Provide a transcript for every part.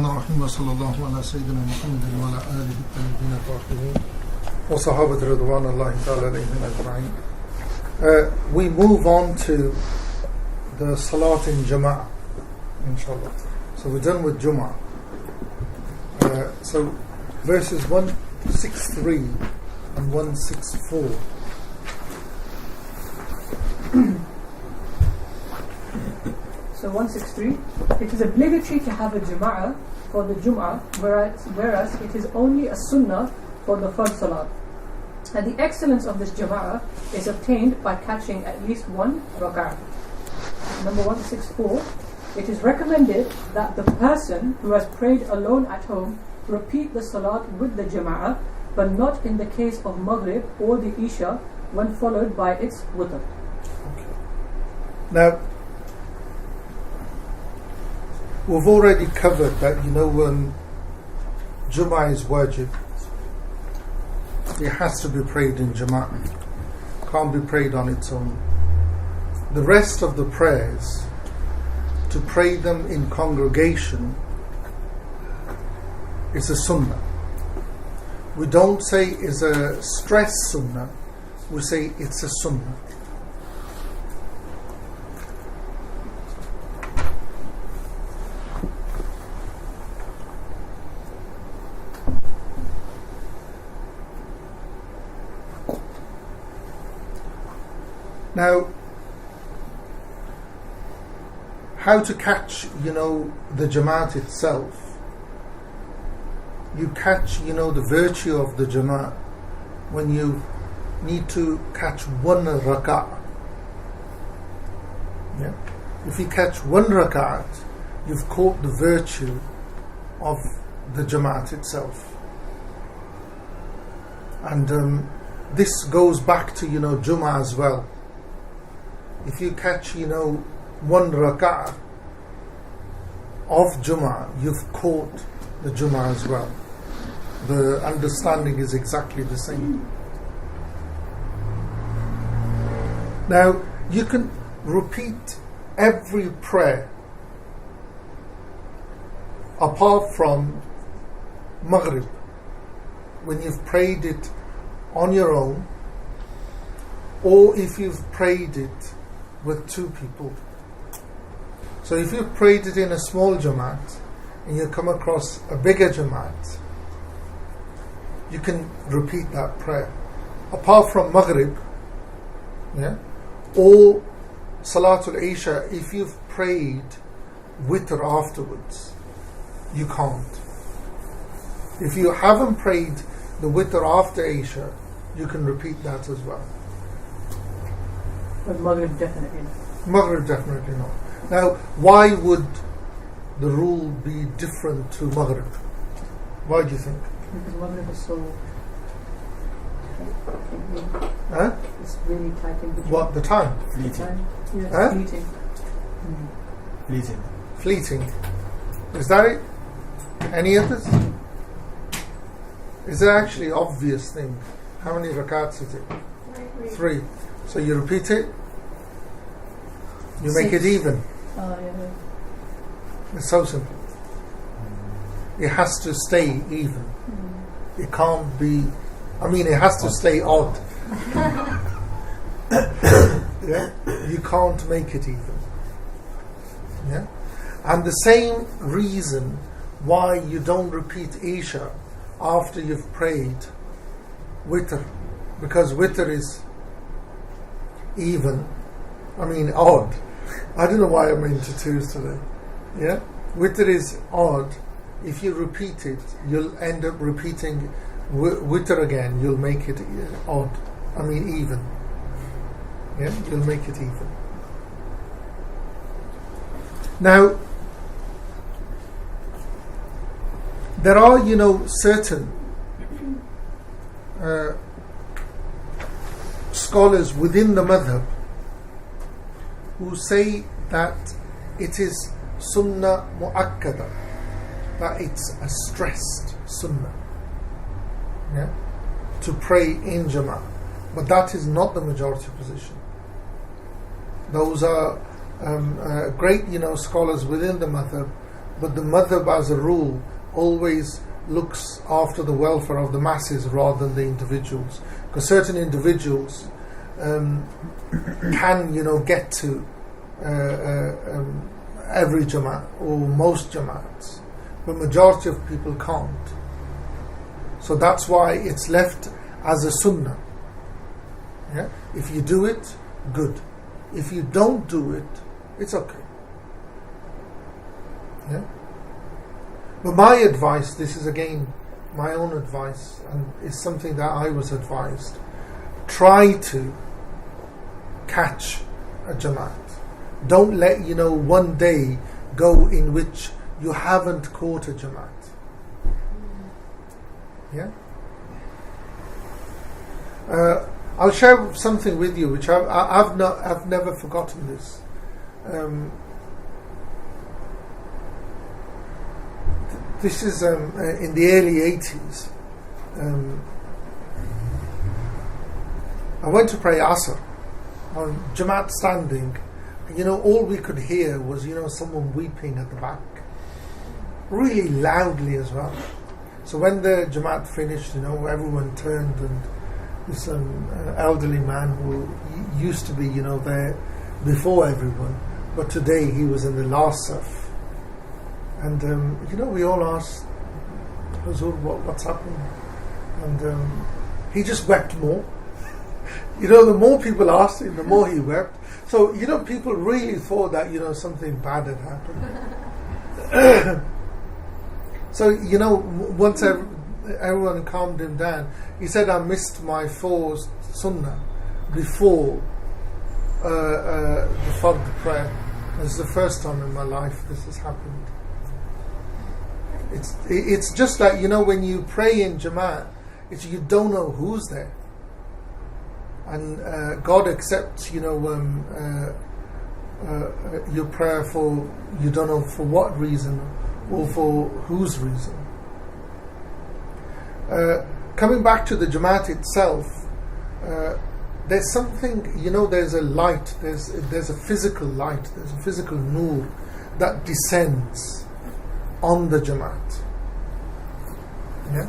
الرحيم وصلى الله على سيدنا محمد وعلى آله الطيبين الطاهرين وصحابة رضوان الله تعالى عليهم أجمعين. We move on to the Salat in Jama'ah, inshallah. So we're done with Jum'ah. So verses 163 and 164. So 163, it is obligatory to have a Jama'ah for the Jum'ah, whereas it is only a Sunnah for the Fard Salat. And the excellence of this Jama'ah is obtained by catching at least one rak'ah. Number 164, it is recommended that the person who has prayed alone at home repeat the Salat with the Jama'ah, but not in the case of Maghrib or the Isha when followed by its Witr. Okay. Now, we've already covered that, when Jum'ah is wajib, it has to be prayed in Jama'ah. Can't be prayed on its own. The rest of the prayers, to pray them in congregation, is a sunnah. We don't say it's a stress sunnah, we say it's a sunnah. Now, how to catch, the Jamaat itself? You catch, the virtue of the Jamaat when you need to catch one rak'ah. Yeah? If you catch one rak'ah, you've caught the virtue of the Jamaat itself. And this goes back to, Jummah as well. If you catch, one rak'ah of Jummah, you've caught the Jummah as well. The understanding is exactly the same. Now, you can repeat every prayer apart from Maghrib, when you've prayed it on your own, or if you've prayed it with two people. So if you've prayed it in a small Jamaat and you come across a bigger Jamaat, you can repeat that prayer. Apart from Maghrib, or Salatul Isha, if you've prayed Witr afterwards, you can't. If you haven't prayed the Witr after Isha, you can repeat that as well. But Maghrib definitely not. Maghrib definitely not. Now, why would the rule be different to Maghrib? Why do you think? Because Maghrib is so... Huh? It's really tight in between. What, the time? Fleeting. Yes, Huh? fleeting. Fleeting. Fleeting. Is that it? Any others? Is it actually obvious thing? How many rakats is it? 3. So you repeat it, you make it even. Yeah. It's so simple. It has to stay even. It can't be, it has to stay odd. Yeah? You can't make it even. Yeah? And the same reason why you don't repeat Isha after you've prayed Witr, because Witr is even, odd. I don't know why I'm into twos today. Yeah? Witr is odd. If you repeat it, you'll end up repeating Witr again. You'll make it odd. Even. Yeah? You'll make it even. Now, there are, certain scholars within the madhab who say that it is sunnah mu'akkada, that it's a stressed sunnah, to pray in Jama'ah. But that is not the majority position. Those are great, scholars within the madhab but the madhab as a rule always looks after the welfare of the masses rather than the individuals, because certain individuals can, get to every Jamaat or most Jamaats, but majority of people can't. So that's why it's left as a sunnah. Yeah? If you do it, good. If you don't do it, it's okay. Yeah? But my advice, this is again my own advice, and it's something that I was advised. Try to catch a Jamaat. Don't let one day go in which you haven't caught a Jamaat. Yeah. I'll share something with you, which I've never forgotten this. This is in the early 80s. I went to pray Asr on Jamaat standing. All we could hear was someone weeping at the back, really loudly as well. So when the Jamaat finished, everyone turned, and this elderly man who used to be there before everyone, but today he was in the last saf. And we all asked Hazur, what's happened? And he just wept more. The more people asked him, the more he wept. So people really thought that something bad had happened. So once everyone calmed him down, he said, I missed my 4 sunnah before the Fard prayer. This is the first time in my life this has happened. It's just that when you pray in Jamaat, you don't know who's there, and God accepts your prayer for you don't know for what reason or for whose reason. Coming back to the Jamaat itself, there's something, there's a light, there's a physical light, there's a physical nur that descends on the Jamaat. Yeah?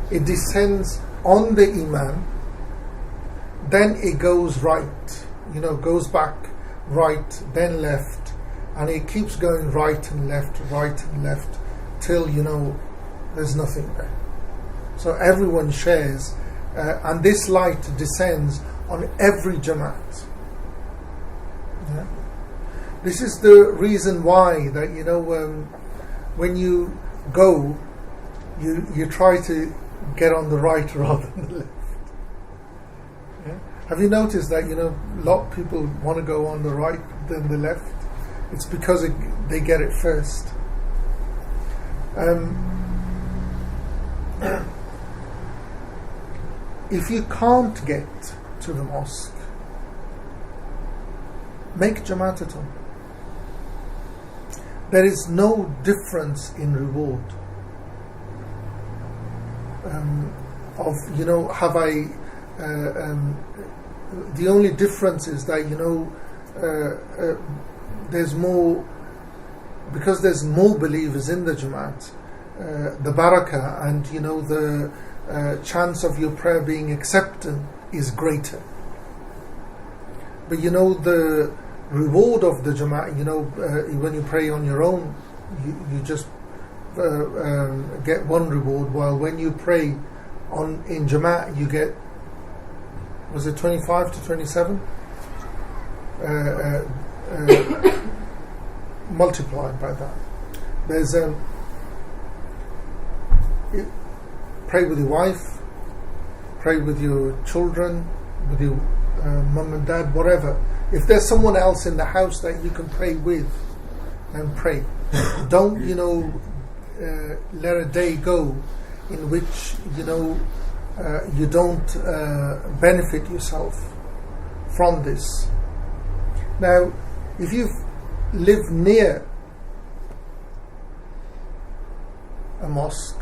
It descends on the Imam, then it goes right, goes back, right, then left, and it keeps going right and left, till there's nothing there. So everyone shares, and this light descends on every Jamaat. Yeah? This is the reason why that when you go, you try to get on the right rather than the left. Yeah? Have you noticed that a lot of people want to go on the right than the left? It's because they get it first. If you can't get to the mosque, make Jamaat at home. There is no difference in reward. Have I? The only difference is that there's more, because there's more believers in the Jamaat. The barakah and the chance of your prayer being accepted is greater. But the reward of the Jamaat, when you pray on your own, you just get one reward, while when you pray in Jamaat, you get, was it 25 to 27? Multiplied by that. There's pray with your wife, pray with your children, with your mum and dad, whatever. If there's someone else in the house that you can pray with, then pray. Don't let a day go in which you don't benefit yourself from this. Now, if you live near a mosque,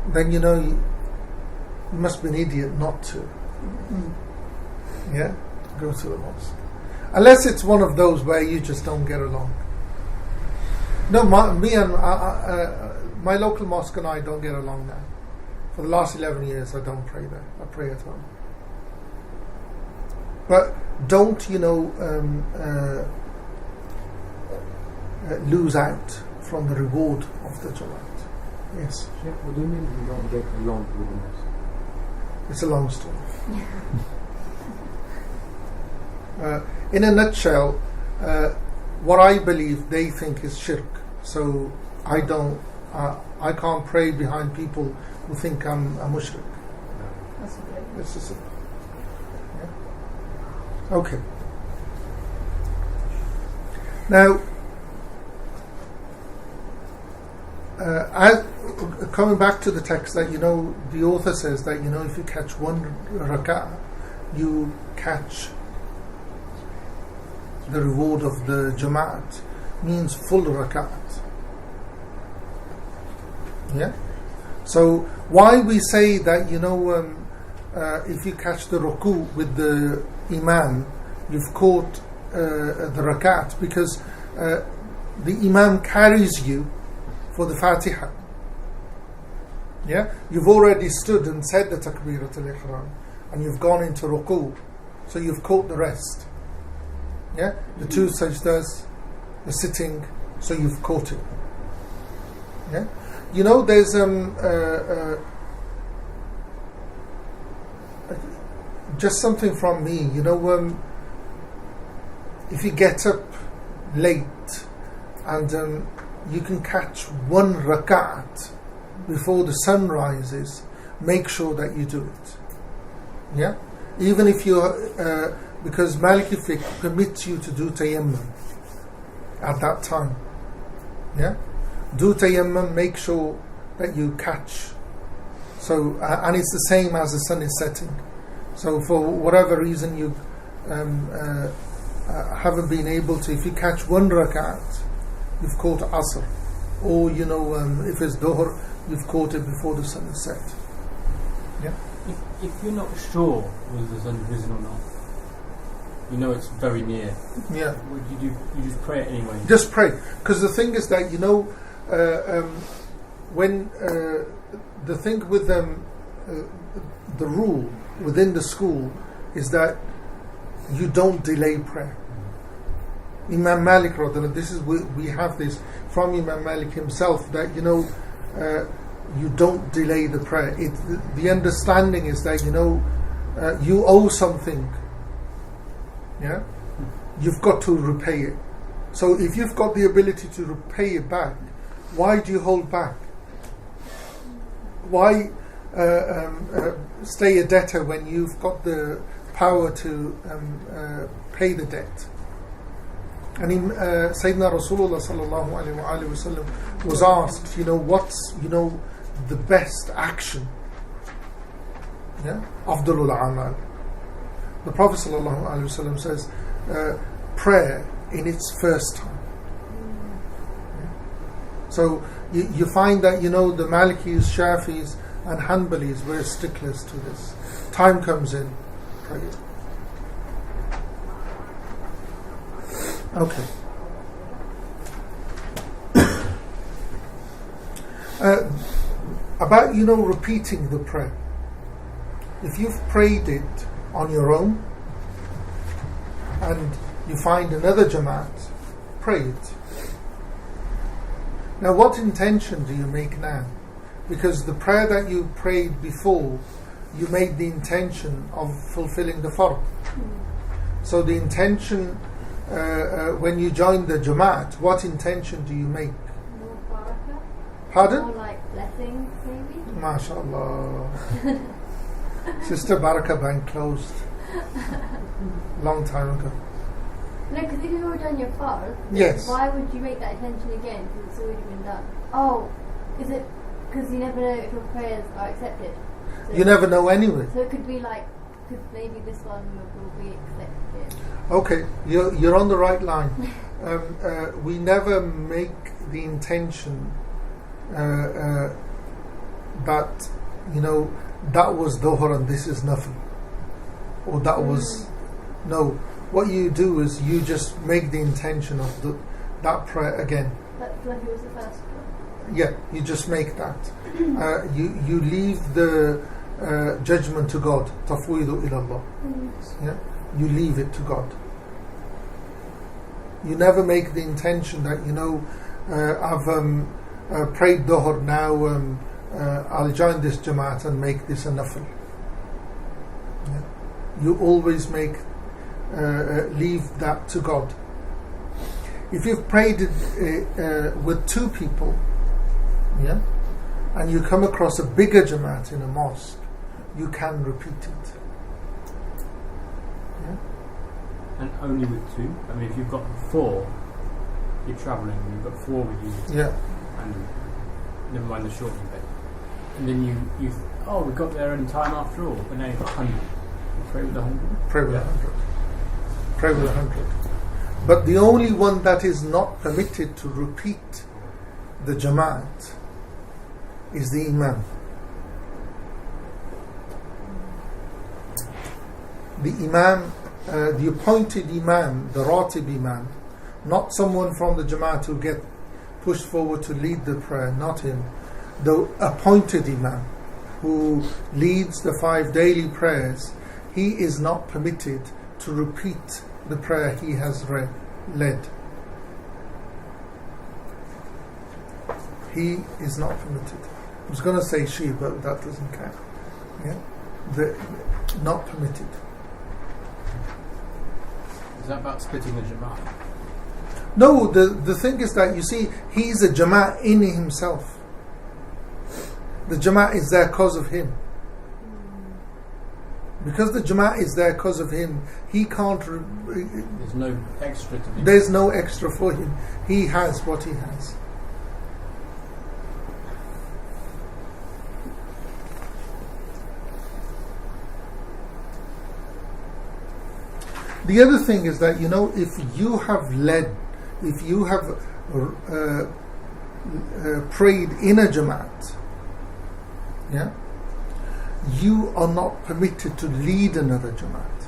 then you must be an idiot not to. Yeah, go to the mosque. Unless it's one of those where you just don't get along. No, me and my local mosque and I don't get along now. For the last 11 years, I don't pray there. I pray at home. But don't, lose out from the reward of the Jamaat. Yes. Sheikh, what do you mean you don't get along with the mosque? It's a long story. In a nutshell, what I believe they think is shirk. So I can't pray behind people who think I'm a mushrik. That's okay. It's just simple. Yeah? Okay. Now, coming back to the text, that the author says that if you catch one rak'ah, you catch the reward of the Jama'at, means full rak'at. Yeah. So why we say that if you catch the ruku with the imam, you've caught the rak'at, because the imam carries you for the Fatiha. Yeah, you've already stood and said the Takbirat al-Ihram, and you've gone into ruku, so you've caught the rest. Yeah, the two sajdas, the sitting, so you've caught it. Yeah, there's just something from me. If you get up late and you can catch one rak'at before the sun rises, make sure that you do it. Yeah, even if you because Maliki fiqh permits you to do tayammum at that time. Yeah, do tayammum, make sure that you catch. So and it's the same as the sun is setting. So for whatever reason you haven't been able to, if you catch one rak'at, you've caught Asr, or if it's Dhuhr, you've caught it before the sun is set. Yeah. If you're not sure whether the sun is risen or not, it's very near. Yeah. What do you do? You just pray it anyway. Just pray, because the thing is that when the thing with the rule within the school is that you don't delay prayer. Imam Malik, this is we have this from Imam Malik himself, that you don't delay the prayer. The understanding is that you owe something. Yeah, you've got to repay it. So if you've got the ability to repay it back, why do you hold back? Why stay a debtor when you've got the power to pay the debt? And Sayyidina Rasulullah sallallahu alaihi wasallam was asked, what's the best action? Yeah, Afdalul Amal. The Prophet sallallahu alaihi wasallam says, prayer in its first time. Yeah. So you find that the Malikis, Shafis, and Hanbalis were sticklers to this. Time comes in, pray it. Okay. About repeating the prayer. If you've prayed it on your own and you find another Jamaat, pray it. Now, what intention do you make now? Because the prayer that you prayed before, you made the intention of fulfilling the fard. So the intention, when you join the Jamaat, what intention do you make? More barakah. Pardon? More like blessings, maybe. MashaAllah. Sister Barakah Bank closed long time ago. No, because if you've already done your fard, Yes. why would you make that intention again? Because it's already been done. Oh, is it because you never know if your prayers are accepted? So You never know anyway. So it could be like, maybe this one will be accepted. Okay, you're on the right line. We never make the intention that that was Dhuhr and this is nothing, or that was no. what you do is you just make the intention of that prayer again. Like it was the first one. Yeah, you just make that. You leave the judgment to God. Tafwidu ila Allah. Yeah, you leave it to God. You never make the intention that I've prayed Dhuhr now. I'll join this Jamaat and make this a nafil. Yeah. You always leave that to God. If you've prayed with two people, yeah, and you come across a bigger Jamaat in a mosque, you can repeat it. Yeah. And only with two? I mean, if you've got four, you're travelling, and you've got four with you. Yeah. And never mind the shortening bit. And then you we got there in time after all, but now you've got 100. You pray with 100? Pray with 100. Pray with 100. But the only one that is not permitted to repeat the Jamaat is the Imam. The Imam, the appointed Imam, the Ratib Imam, not someone from the Jamaat who get pushed forward to lead the prayer, not him. The appointed Imam who leads the 5 daily prayers, he is not permitted to repeat the prayer he has led. He is not permitted. I was going to say she, but that doesn't count. Yeah? Not permitted. Is that about splitting the Jama'ah? No, the thing is that, you see, he's a Jama'ah in himself. The Jama'ah is there because of him. Because the Jama'ah is there because of him, he can't... There's no extra to be... There's no extra for him. He has what he has. The other thing is that, if you have led, if you have prayed in a Jamaat, yeah, you are not permitted to lead another Jamaat.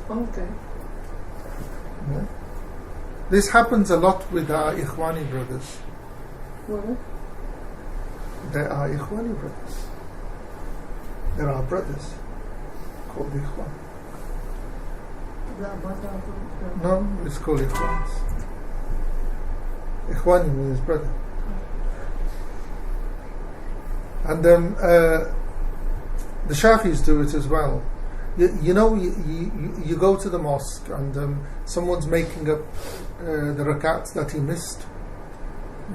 Okay. Yeah. This happens a lot with our Ikhwani brothers. What? There are Ikhwani brothers. There are brothers called Ikhwan. No, it's called Ikhwans. Ikhwani means brother. And the Shafis do it as well. You go to the mosque and someone's making up the rakats that he missed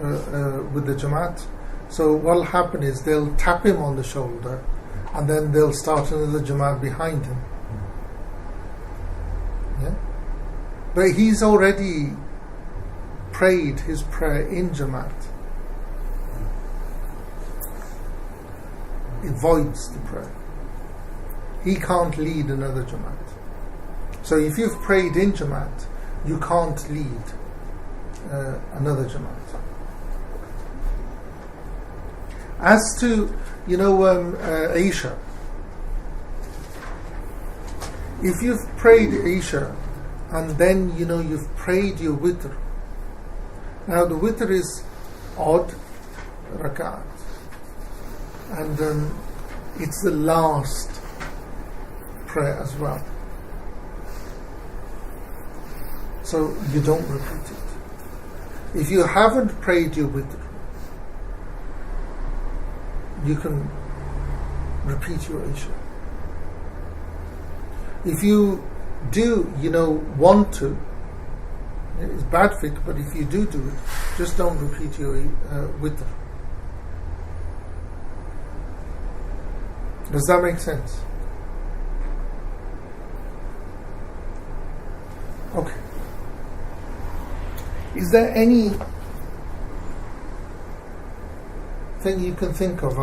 with the Jamaat. So what'll happen is they'll tap him on the shoulder and then they'll start another Jamaat behind him. Yeah? But he's already prayed his prayer in Jamaat. It voids the prayer. He can't lead another Jamaat. So if you've prayed in Jamaat, you can't lead another Jamaat. As to, Isha, if you've prayed Isha and then, you've prayed your witr. Now the witr is odd rakat. And it's the last prayer as well. So you don't repeat it. If you haven't prayed your witr, you can repeat your Isha. If you do, want to, it's bad fiqh, but if you do it, just don't repeat your witr. Does that make sense? Okay. Is there any thing you can think of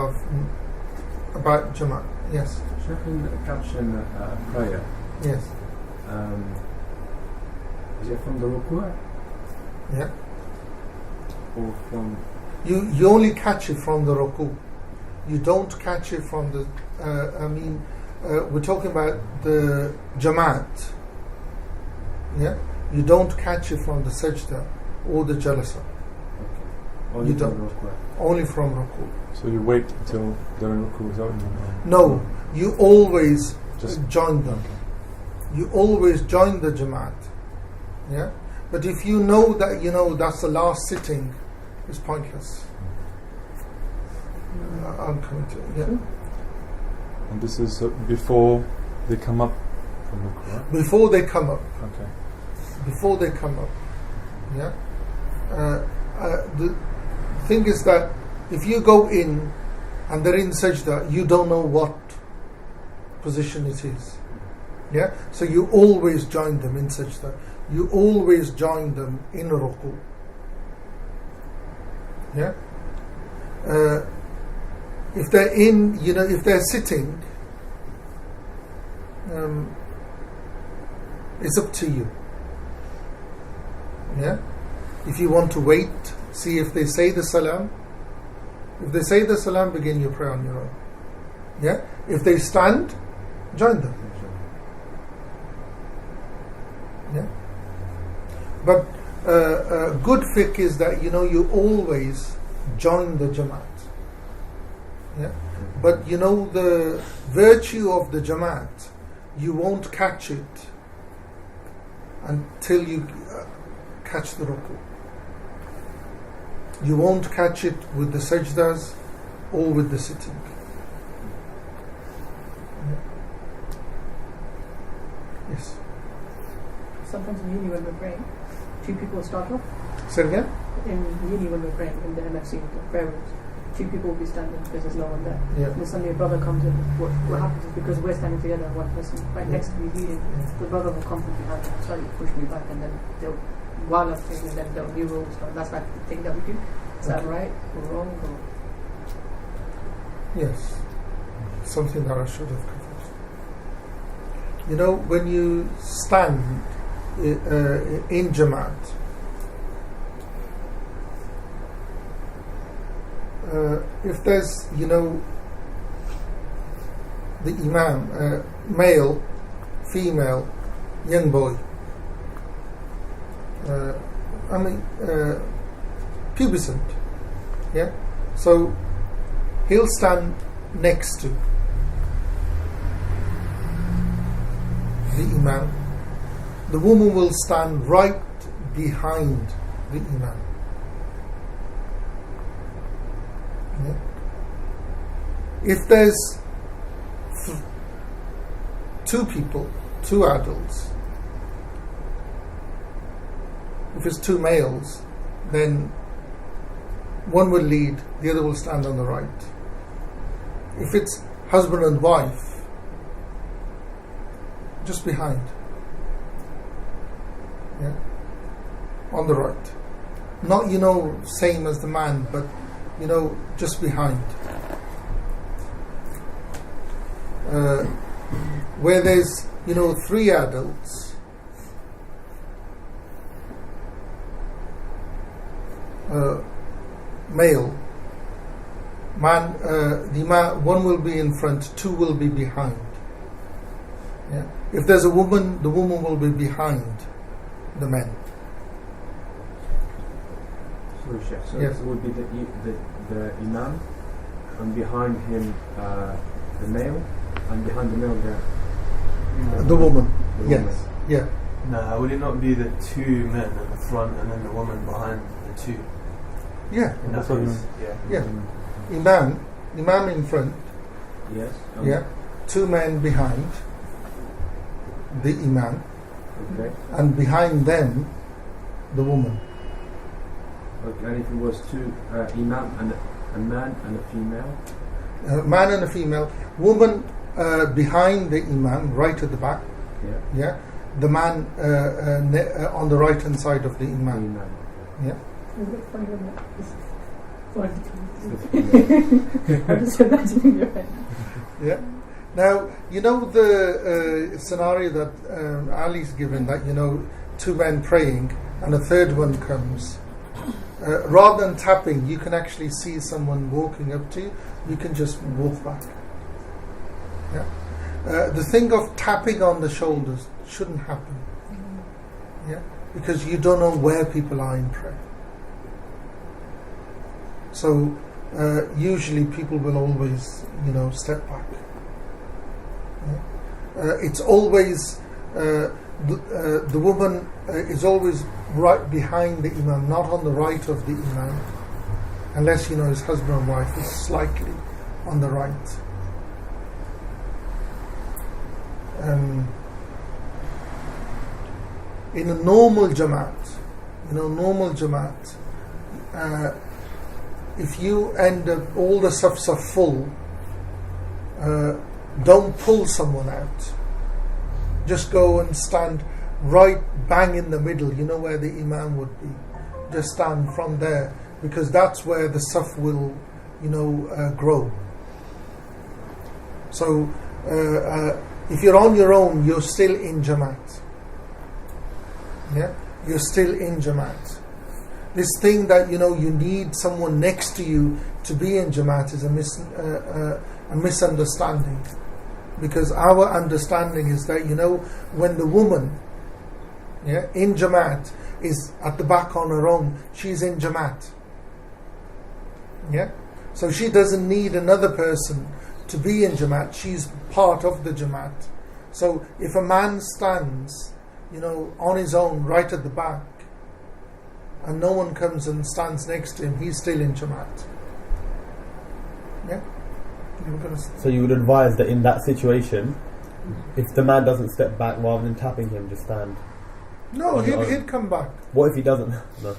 about Jamaat? Yes. Checking the caption prayer. Yes. Is it from the ruku'? Yeah. Or from... You only catch it from the ruku'. You don't catch it from the... we're talking about the Jamaat. Yeah, you don't catch it from the sajda or the jalasa. Only You from don't. ruku'. Only from ruku. So you wait until the ruku is over? No, you always Just join them. You always join the Jamaat. Yeah, but if you know that that's the last sitting, it's pointless. I'm coming to yeah. And this is before they come up from ruku', right? Before they come up. Okay. Before they come up. Yeah. The thing is that if you go in and they're in sajda, you don't know what position it is. Yeah. So you always join them in sajda. You always join them in ruku. Yeah. If they're in, if they're sitting, it's up to you. Yeah. If you want to wait, see if they say the salam. If they say the salam, begin your prayer on your own. Yeah. If they stand, join them. Yeah. But good fiqh is that you always join the Jamaat. Yeah. But the virtue of the Jamaat, you won't catch it until you catch the ruku. You won't catch it with the sajdas or with the sitting. Yeah. Yes. Sometimes in uni when we're praying, two people start off. Say it again? In uni when we're praying, in the MFC, the prayer rooms, two people will be standing because there's no one there. Yeah. And then suddenly a brother comes in. What happens is because we're standing together, one person right next to me reading, the brother will come from behind and slightly push me back, and then they'll, while I'm praying, and then they'll new rules start. That's like the thing that we do. Is that right or wrong? Or? Yes. Something that I should have covered. When you stand in Jamaat, if there's, the Imam, male, female, young boy, pubescent, yeah? So he'll stand next to the Imam. The woman will stand right behind the Imam. Yeah. If there's two people, two adults, if it's two males, then one will lead, the other will stand on the right. If it's husband and wife, just behind. Yeah, on the right. Not, same as the man, but, just behind. Where there's, three adults, male, man, the man, one will be in front, two will be behind. Yeah. If there's a woman, the woman will be behind the men. Sorry, Sheikh. So Yes. it would be the Imam, and behind him the male, and behind the male The woman. the Yes. woman. Yeah. No, would it not be the two men in the front and then the woman behind the two? Yeah. In That's that what I case, Yeah. Imam in front. Yes. Yeah. Two men behind the Imam, Okay. and behind them the woman. Okay. And if it was two Imam and a man and a female. Man and a female. Woman behind the Imam, right at the back. Yeah. Yeah. The man on the right hand side of the Imam. Imam. Yeah. Is it funny when that is funny? Yeah. I just imagining your head. Yeah. Now, the scenario that Ali's given, that, two men praying and a third one comes. Rather than tapping, you can actually see someone walking up to you. You can just walk back. Yeah. the thing of tapping on the shoulders shouldn't happen. Yeah, because you don't know where people are in prayer. So usually people will always, step back. Yeah? It's always the woman is always right behind the imam, not on the right of the imam, unless his husband and wife is slightly on the right. In a normal jamaat, if you end up all the safs are full, don't pull someone out. Just go and stand right bang in the middle, where the imam would be. Just stand from there, because that's where the saf will, grow. So if you're on your own, you're still in jamaat. Yeah, you're still in jamaat. This thing that you need someone next to you to be in jamaat is a misunderstanding, because our understanding is that when the woman, in jamaat is at the back on her own, she's in jamaat. Yeah, so she doesn't need another person to be in jamaat. She's part of the jamaat. So if a man stands, on his own right at the back, and no one comes and stands next to him, he's still in jamaat. Yeah. So you would advise that in that situation, if the man doesn't step back, rather than tapping him, just stand? No, he'd come back. What if he doesn't? No.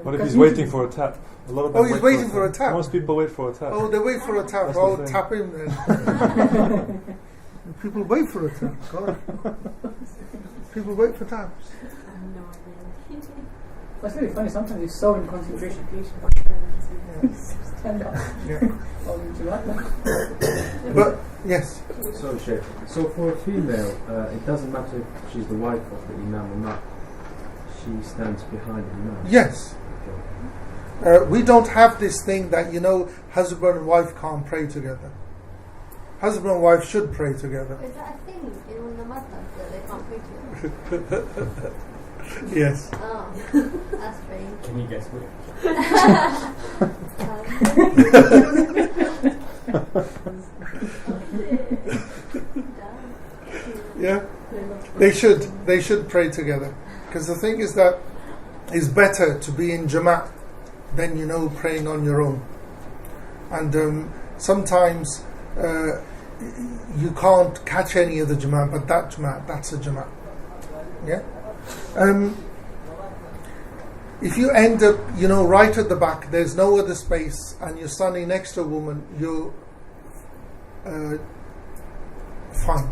What if he's waiting for a tap? A lot of them he's waiting for a tap. Most people wait for a tap. Oh, they wait for a tap. That's Oh, the thing. tap him then. People wait for a tap. God. People wait for taps. That's really funny. Sometimes you're so in concentration. Stand up. But yes. So, Sheikh, so for a female, it doesn't matter if she's the wife of the imam or not. She stands behind the imam. Yes. We don't have this thing that husband and wife can't pray together. Husband and wife should pray together. Is that a thing in one of the madrasas that they can't pray together? Yes. Oh, that's strange. Can you guess which? Yeah. They should pray together, because the thing is that it's better to be in jamaat than praying on your own. And sometimes you can't catch any of the jamaat, but that jamaat, that's a jamaat. Yeah. If you end up, right at the back, there's no other space, and you're standing next to a woman, you're fine.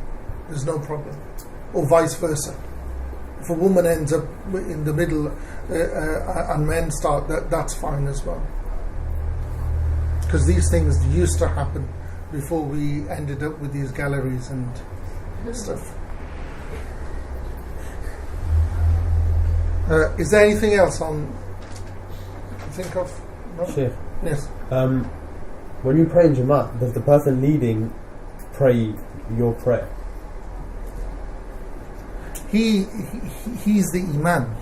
There's no problem. Or vice versa. If a woman ends up in the middle and men start, that's fine as well. Because these things used to happen before we ended up with these galleries and stuff. Is there anything else on think of? No? Sheikh, Yes. when you pray in Jamaat, does the person leading pray your prayer? He's the Imam.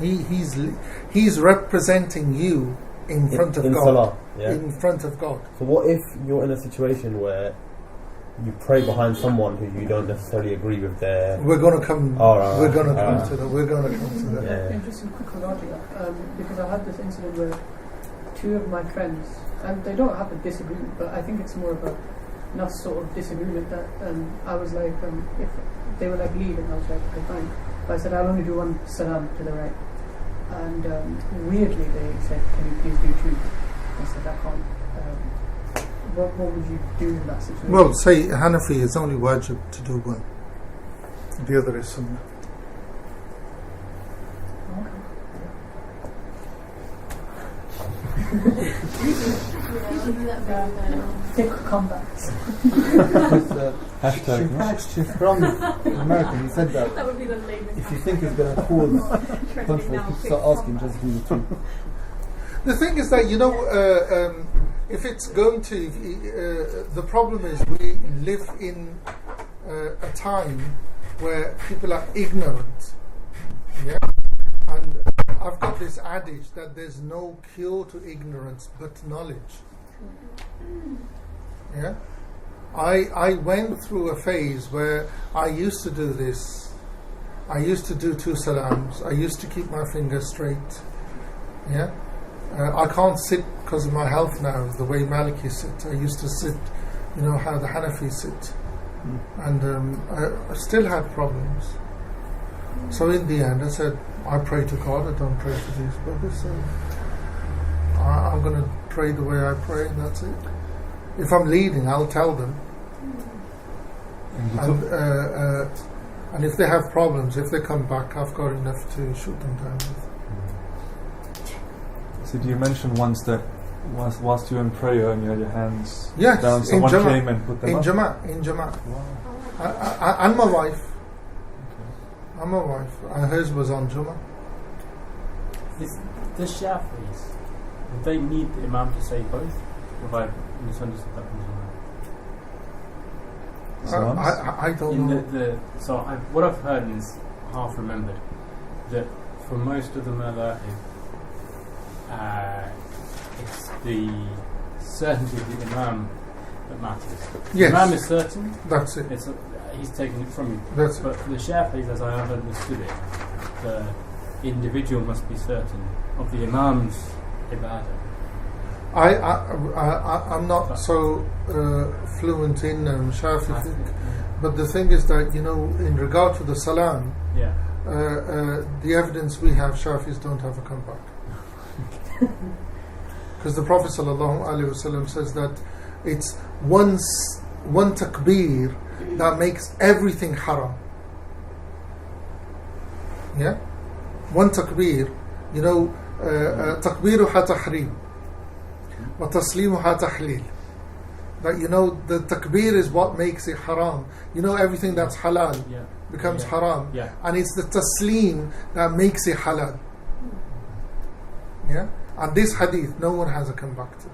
He's representing you in front of God. Salah, yeah? In front of God. So what if you're in a situation where you pray behind someone who you don't necessarily agree with their... We're going to come. Right. We're going to come to that. We're going to come to that. Yeah. Interesting quick regard to that, because I had this incident where two of my friends, and they don't have a disagreement, but I think it's more of a not sort of disagreement that I was like, if they were like lead, and I was like, okay, fine. But I said, I'll only do one salam to the right. And weirdly, they said, can you please do two? I said, I can't. What would you do in that situation? Well, say Hanafi is only wajib to do one. The other is sunnah. Take comebacks. She's from America. He said that That would be the latest. if you think it's going to cause controversy, start asking, just do the two. The thing is that if it's going to, the problem is we live in a time where people are ignorant. Yeah, and I've got this adage that there's no cure to ignorance but knowledge. Yeah, I went through a phase where I used to do this. I used to do 2 salams. I used to keep my fingers straight. Yeah. I can't sit because of my health now, the way Maliki sit. I used to sit, how the Hanafis sit. And I still had problems. So in the end, I said, I pray to God, I don't pray to these brothers. So I'm going to pray the way I pray, and that's it. If I'm leading, I'll tell them. And if they have problems, if they come back, I've got enough to shoot them down with. So you mentioned once that whilst you were in prayer and you had your hands yes, down, someone came and put them in up? In Jama'at. Wow. And my wife. Okay. And my wife. And hers was on Jum'ah. The Shafis, would they need the Imam to say both? Or have I misunderstood that? I don't know. What I've heard is half remembered that for most of the madhab, it's the certainty of the Imam that matters. Yes. The Imam is certain. That's it. He's taking it from you. That's but for the Shafis, as I have understood it, the individual must be certain of the Imam's ibadah. I'm not so fluent in Shafi fiqh, but the thing is that in regard to the salam, the evidence we have, Shafis don't have a comeback, because the Prophet ﷺ says that it's one takbir that makes everything haram. Yeah, one takbir, takbiruha tahrim. وَتَسْلِيمُهَا تَحْلِيل. That the takbir is what makes it haram. Everything that's halal becomes haram. Yeah. And it's the taslim that makes it halal. Yeah? And this hadith, no one has a comeback to.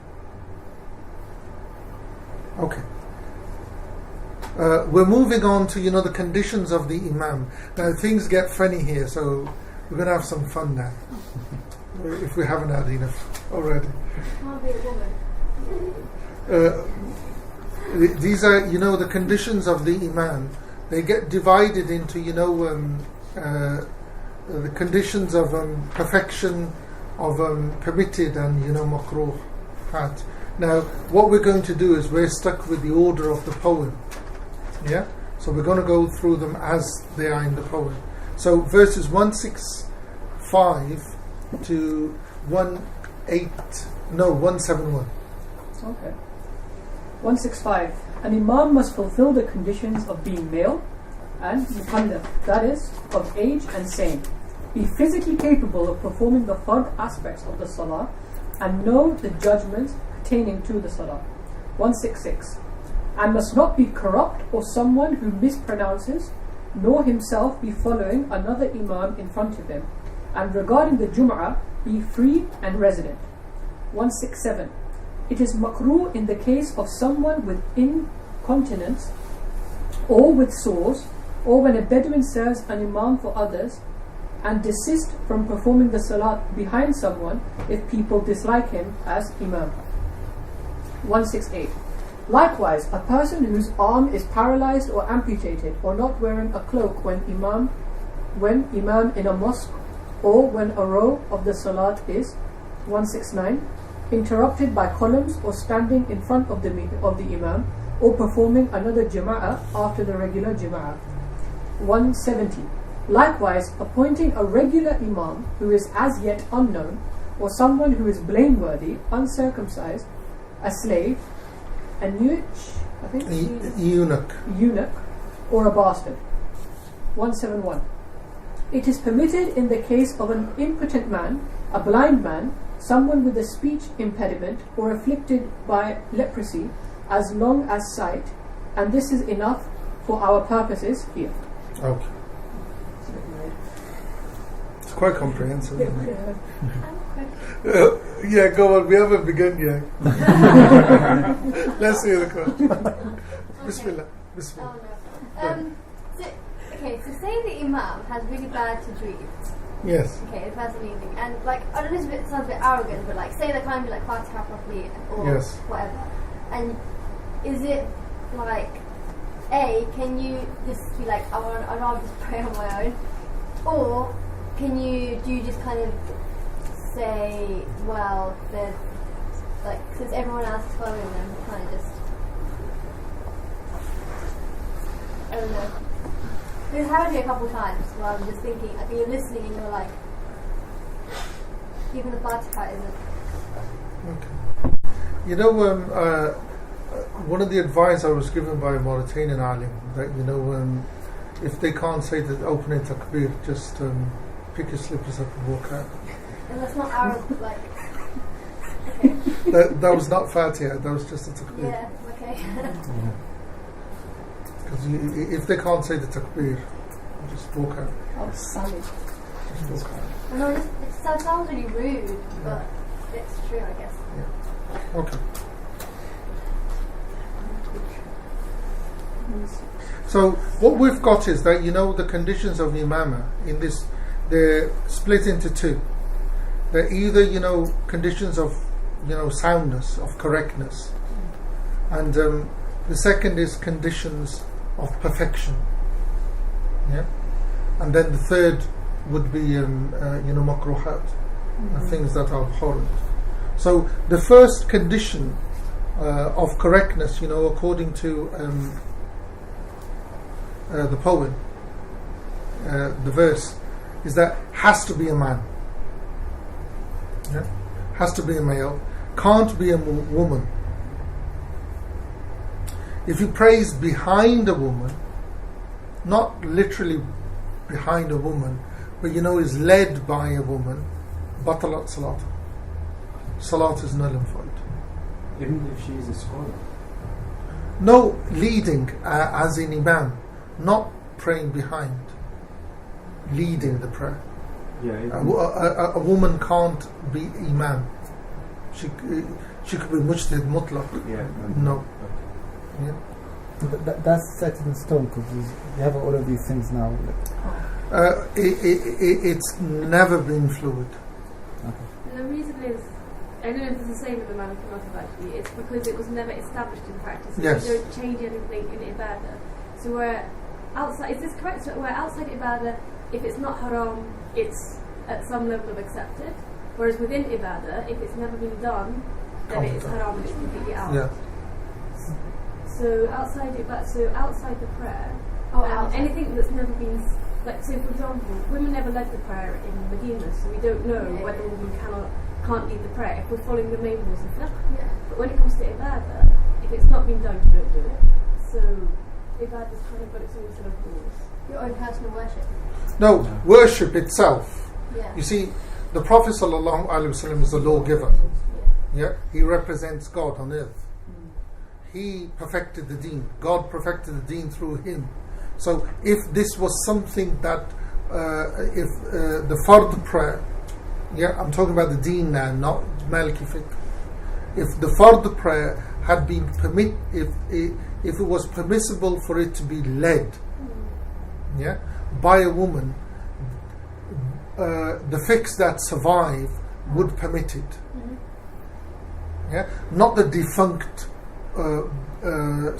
Okay. We're moving on to, the conditions of the imam. Now things get funny here, so we're going to have some fun now. If we haven't had enough already. Can't be a woman. These are, the conditions of the imam. They get divided into, the conditions of perfection, of permitted and, makruh. Now, what we're going to do is we're stuck with the order of the poem. Yeah? So we're going to go through them as they are in the poem. So verses 165 to 171. Okay. 165. An imam must fulfill the conditions of being male and mukallaf, that is, of age and sane, be physically capable of performing the fard aspects of the salah, and know the judgments pertaining to the salah. 166. And must not be corrupt or someone who mispronounces, nor himself be following another imam in front of him. And regarding the Jum'ah, be free and resident. 167. It is makruh in the case of someone with incontinence or with sores, or when a Bedouin serves an imam for others, and desist from performing the salat behind someone if people dislike him as imam. 168. Likewise, a person whose arm is paralyzed or amputated, or not wearing a cloak when imam in a mosque, or when a row of the salat is 169, interrupted by columns or standing in front of the imam, or performing another jama'ah after the regular jama'ah. 170. Likewise, appointing a regular imam who is as yet unknown, or someone who is blameworthy, uncircumcised, a slave, a eunuch, or a bastard. 171. It is permitted in the case of an impotent man, a blind man, someone with a speech impediment, or afflicted by leprosy, as long as sight, and this is enough for our purposes here. Okay. It's quite comprehensive. Isn't it? Yeah. Yeah, go on. We haven't begun yet. Let's hear the question. Bismillah. Bismillah. Oh no. So say the imam has really bad tajweed. Yes. Okay, the person leading, and like I don't know, it sounds a bit arrogant, but like say they can't do like Fatiha properly or Yes. whatever. And is it like A, can you just be like, I'd rather just pray on my own, or do you just kind of say, well, there's like since everyone else is following them, kind of just I don't know. It's happened to me a couple times where I'm just thinking, I think you're listening and you're like, even the Fatiha isn't. Okay. You know, one of the advice I was given by a Mauritanian alim that if they can't say the opening takbir, just pick your slippers up and walk out. And that's not Arab, like. Okay. That was not Fatiha. That was just a takbir. Yeah. Okay. Because if they can't say the takbir, just walk out. Oh, salad. Just walk out. No, it sounds really rude, but it's true, I guess. Yeah. Okay. So what we've got is that the conditions of imama in this, they're split into two. They're either conditions of soundness, of correctness, and the second is conditions of perfection. Yeah, and then the third would be makruhat, things that are abhorrent. So the first condition of correctness, according to the poem, the verse, is that has to be a man. Yeah, has to be a male. Can't be a woman. If he prays behind a woman, not literally behind a woman, but is led by a woman, batalat salat. Salat is null and void. Even if she is a scholar? No, leading as in imam, not praying behind, leading the prayer. Yeah. A woman can't be imam. She could be mujtahid mutlaq. Yeah. No. Okay. Yeah. But that's set in stone because you have all of these things now. It's never been fluid. Okay. And the reason is, I don't know if it's the same with the Maliki method actually, it's because it was never established in practice. So Yes. you don't change anything in ibadah. So we're outside, is this correct? So we're outside ibadah, if it's not haram, it's at some level of accepted. Whereas within ibadah, if it's never been done, then it's haram and it's completely out. Yeah. So outside the prayer, outside. anything that's never been, like, so for example, women never led the prayer in Medina, so we don't know whether women can't lead the prayer if we're following the main rules of fiqh. Yeah. But when it comes to ibadah, if it's not been done, you don't do it. So ibadah's kind of got its own set of rules. Your own personal worship. No, worship itself. Yeah. You see, the Prophet ﷺ is the lawgiver. Yeah, he represents God on earth. He perfected the deen. God perfected the deen through him. So if this was something that, if the fard prayer, yeah, I'm talking about the deen now, not Maliki fiqh. If the fard prayer had been if it was permissible for it to be led, yeah, by a woman, the fiqhs that survive would permit it. Yeah, not the defunct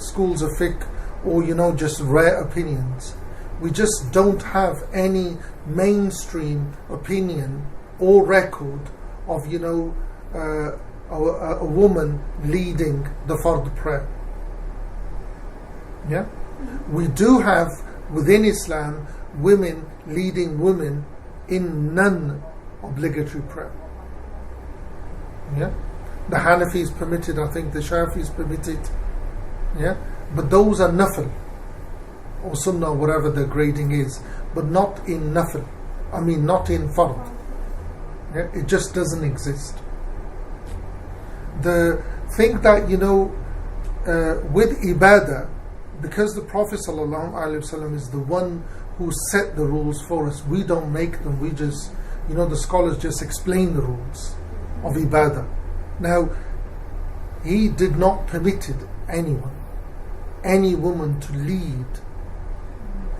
schools of fiqh or just rare opinions. We just don't have any mainstream opinion or record of a woman leading the fard prayer. Yeah, we do have within Islam women leading women in non-obligatory prayer. Yeah, the Hanafis permitted, I think the Shafis permitted. Yeah, but those are nafil or sunnah, whatever the grading is, but not in nafil. I mean, not in fard. Yeah, it just doesn't exist. The thing that with ibadah, because the Prophet ﷺ is the one who set the rules for us, we don't make them. We just the scholars just explain the rules of ibadah. Now, he did not permit any woman to lead,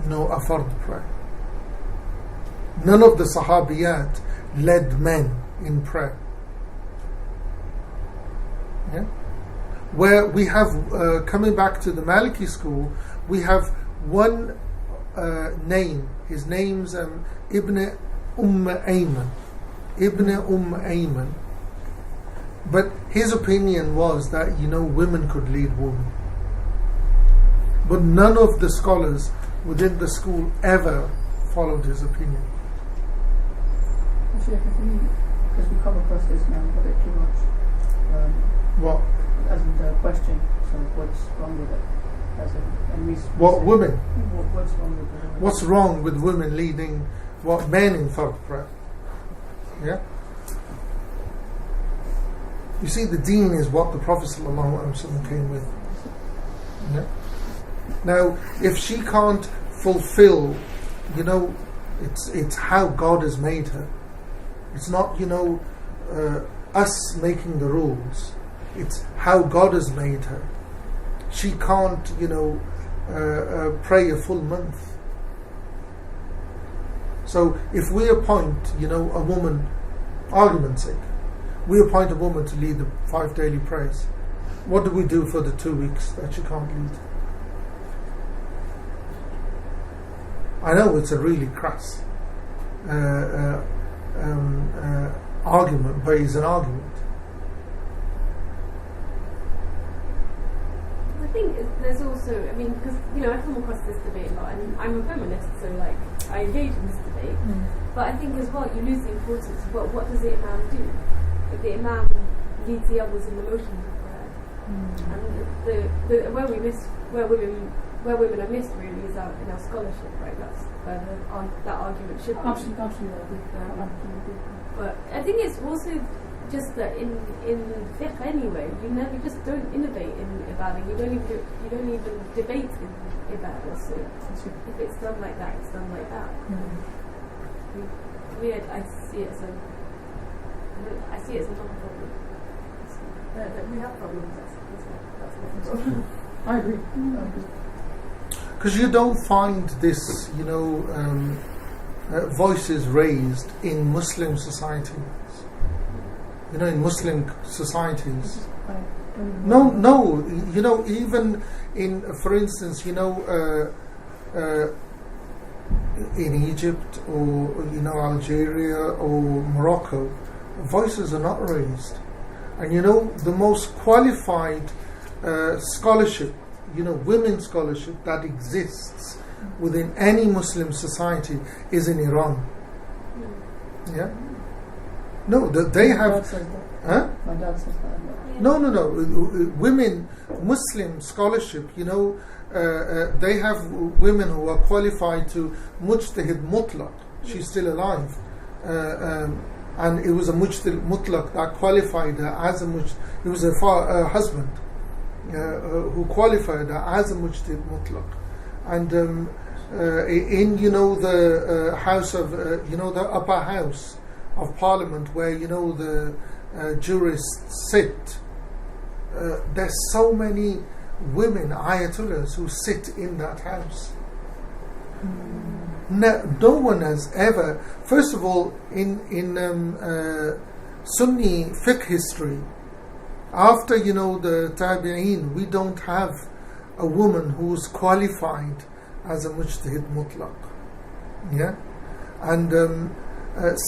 a fard prayer. None of the Sahabiyat led men in prayer. Yeah? Where we have, coming back to the Maliki school, we have one name. His name's Ibn Ayman. But his opinion was that, women could lead women. But none of the scholars within the school ever followed his opinion. Actually, because we come across this now a bit too much. What? As in the question, so what's wrong with it? Women? What's wrong with the women? What's wrong with women leading men in fard prayer? Yeah? You see, the deen is what the Prophet ﷺ came with. Yeah? Now, if she can't fulfill, it's how God has made her. It's not, us making the rules. It's how God has made her. She can't, pray a full month. So if we appoint, a woman, argument's sake, we appoint a woman to lead the 5 daily prayers, what do we do for the 2 weeks that she can't lead? I know it's a really crass argument, but it's an argument. I think there's also, because I come across this debate a lot, and I'm a feminist, so I engage in this debate. But I think as well, you lose the importance of what does the imam do? If the imam leads the others in the motions of prayer, and where women are missed really is in our scholarship, right? That's where that argument should be. Absolutely. But I think it's also just that in fiqh anyway, you just don't innovate in ibadah. You don't even debate in ibadah. So if it's done like that, it's done like that. For me, I see it as a non-problem. We have problems. That's the problem. I agree. Because you don't find this, voices raised in Muslim societies. In Muslim societies. No. Even in, for instance, in Egypt or Algeria or Morocco, voices are not raised. And the most qualified scholarship, women's scholarship that exists within any Muslim society is in Iran. Yeah? No, they have. Huh? My dad says that. No. Women, Muslim scholarship, they have women who are qualified to Mujtahid Mutlaq. She's still alive. And it was a Mujtahid Mutlaq that qualified her as a Mujtahid. It was her husband who qualified her as a Mujtahid Mutlaq. And in, the house of, the upper house of Parliament where, the jurists sit, there's so many women ayatollahs who sit in that house. No one has ever. First of all, in Sunni fiqh history, after the Tabi'een, we don't have a woman who's qualified as a Mujtahid Mutlaq. Yeah, and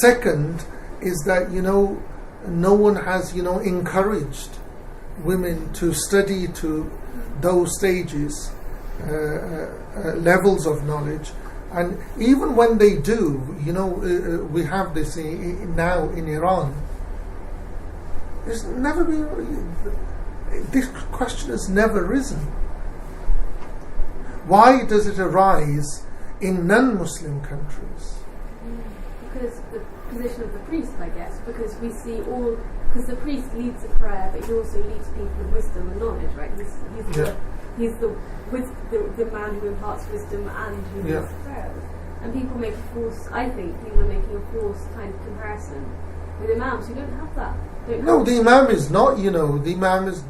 second is that no one has encouraged women to study to those stages, levels of knowledge. And even when they do, we have this now in Iran. There's never been. This question has never risen. Why does it arise in non-Muslim countries? Because the position of the priest, I guess. Because we see because the priest leads a prayer, but he also leads people with wisdom and knowledge, right? He's the man who imparts wisdom and who leads the prayer. And people make a false, I think people are making a false kind of comparison with imams who don't have that. No, the Imam is not, the Imam is,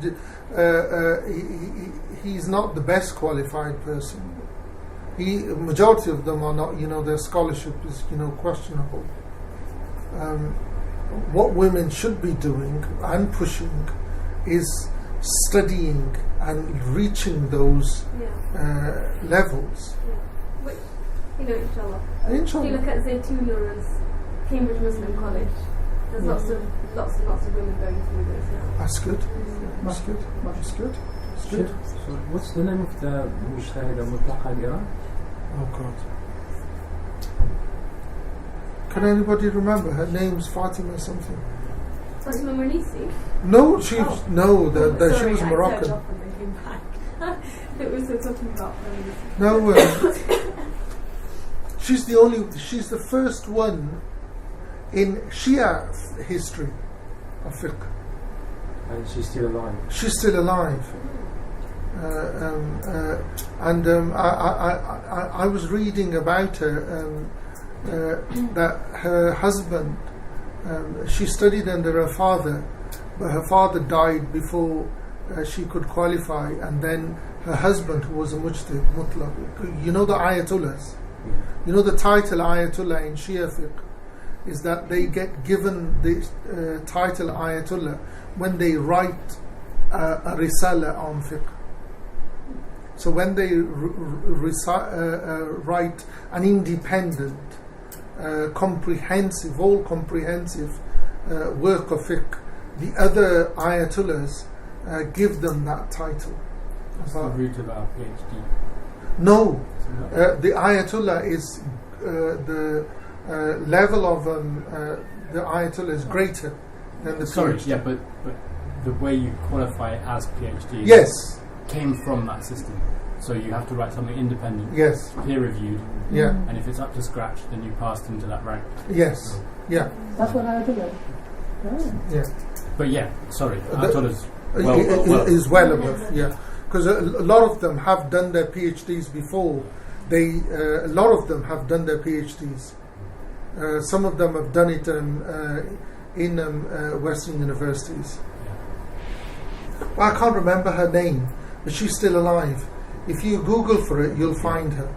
he's not the best qualified person. Majority of them are not, their scholarship is, questionable. What women should be doing and pushing is studying and reaching those levels. Yeah. Inshallah. If you look at Zaytun Cambridge Muslim College, there's lots of women going through this now. That's good. That's good. That's good. That's good. So what's the name of the Mujtahida Mutlaqa in Iran? Oh God. Can anybody remember? Her name's Fatima something. Fatima Marnisi? No, she was sorry, she was Moroccan. I turned off and then came back. It was talking about Marnisi. No, she's the first one in Shia history of fiqh. And she's still alive. She's still alive. I was reading about her that her husband, she studied under her father, but her father died before she could qualify, and then her husband, who was a mujtahid mutlaq, the ayatullahs, the title ayatullah in Shia fiqh is that they get given the title ayatullah when they write a risala on fiqh. So when they write an independent, comprehensive work of fiqh, the other ayatullahs give them that title. That's the root of our PhD. No, the ayatullah is the level of the ayatollah is greater than the PhD. Yeah, but the way you qualify as PhD came from that system. So you have to write something independent, peer reviewed, and if it's up to scratch, then you pass into that rank. Yes, yeah. That's what ayatollah. Yeah. But ayatollahs is well above. Yeah, because a lot of them have done their PhDs before. A lot of them have done their PhDs. Some of them have done it in Western universities. Well, I can't remember her name, but she's still alive. If you Google for it, you'll find her.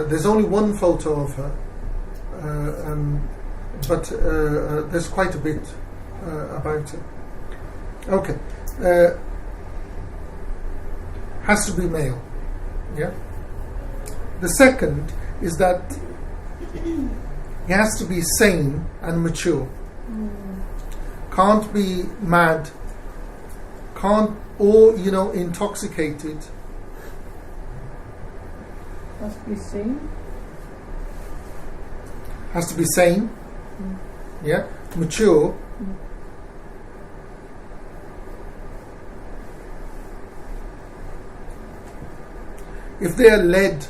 There's only one photo of her, but there's quite a bit about her. Okay. Has to be male. Yeah. The second is that he has to be sane and mature. Can't be mad. Or intoxicated. Has to be sane. Has to be sane. Yeah. Mature. If they are led,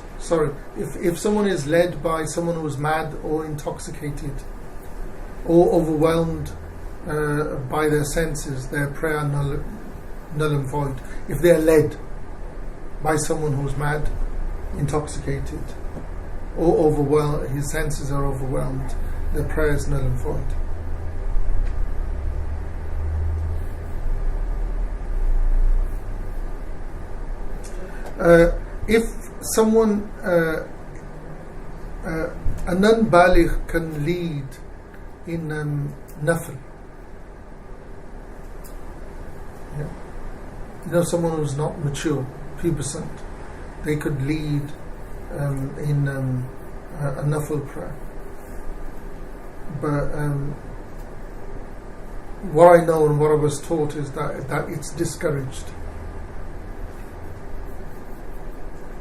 if someone is led by someone who is mad or intoxicated or overwhelmed by their senses, their prayer null and void. If they are led by someone who is mad, intoxicated, or overwhelmed, his senses are overwhelmed, their prayer is null and void. If someone, a non-baligh can lead in nafl, someone who's not mature, pubescent, they could lead in a nafl prayer. But what I know and what I was taught is that it's discouraged.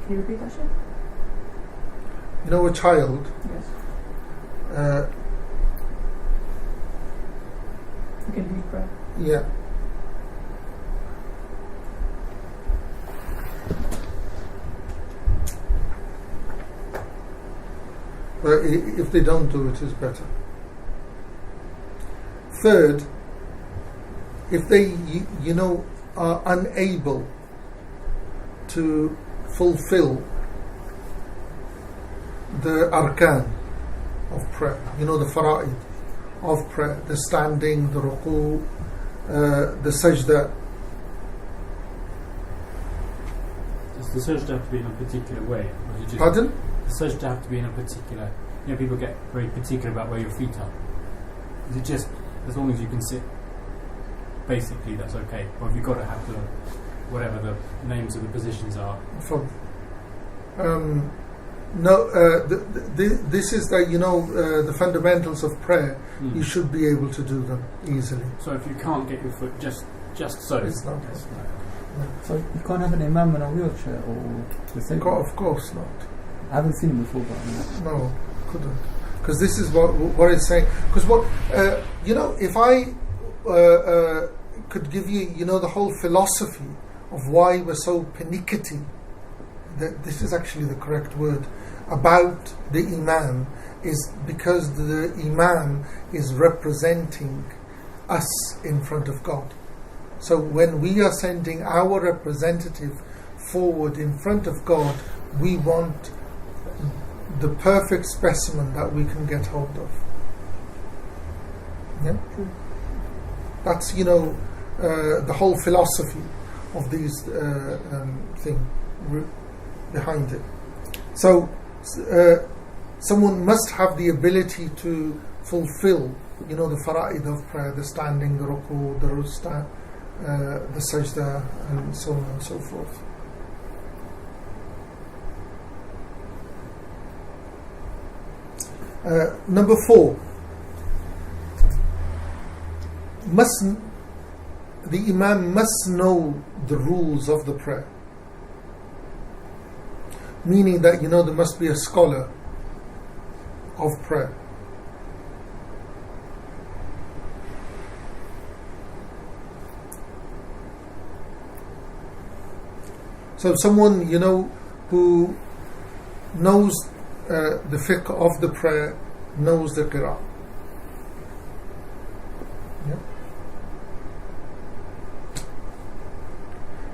Can you repeat that, Sheikh? A child. Yes. You can lead prayer. Yeah. But if they don't do it, it's better. Third, if they, are unable to fulfill the arkan of prayer, the fara'id of prayer, the standing, the ruku', the sajda. Does the sajda have to be in a particular way? Or is it just Pardon? The sajda have to be in a particular... people get very particular about where your feet are. Is it just, as long as you can sit, basically that's okay? Or have you got to have the, whatever the names of the positions are? No, this is the fundamentals of prayer. You should be able to do them easily. So if you can't get your foot just so, it's not. So you can't have an imam in a wheelchair or the same? Of course not. I haven't seen it before, but no, couldn't. Because this is what it's saying. Because if I could give you, the whole philosophy of why we're so pernickety, that this is actually the correct word, about the imam, is because the imam is representing us in front of God. So when we are sending our representative forward in front of God, we want the perfect specimen that we can get hold of. Yeah? That's, the whole philosophy of these thing behind it. So someone must have the ability to fulfill, the fara'id of prayer, the standing, the ruku, the rusta, the sajda, and so on and so forth. Number 4, the imam must know the rules of the prayer, meaning that there must be a scholar of prayer. So someone who knows the fiqh of the prayer, knows the qira'ah. Yeah.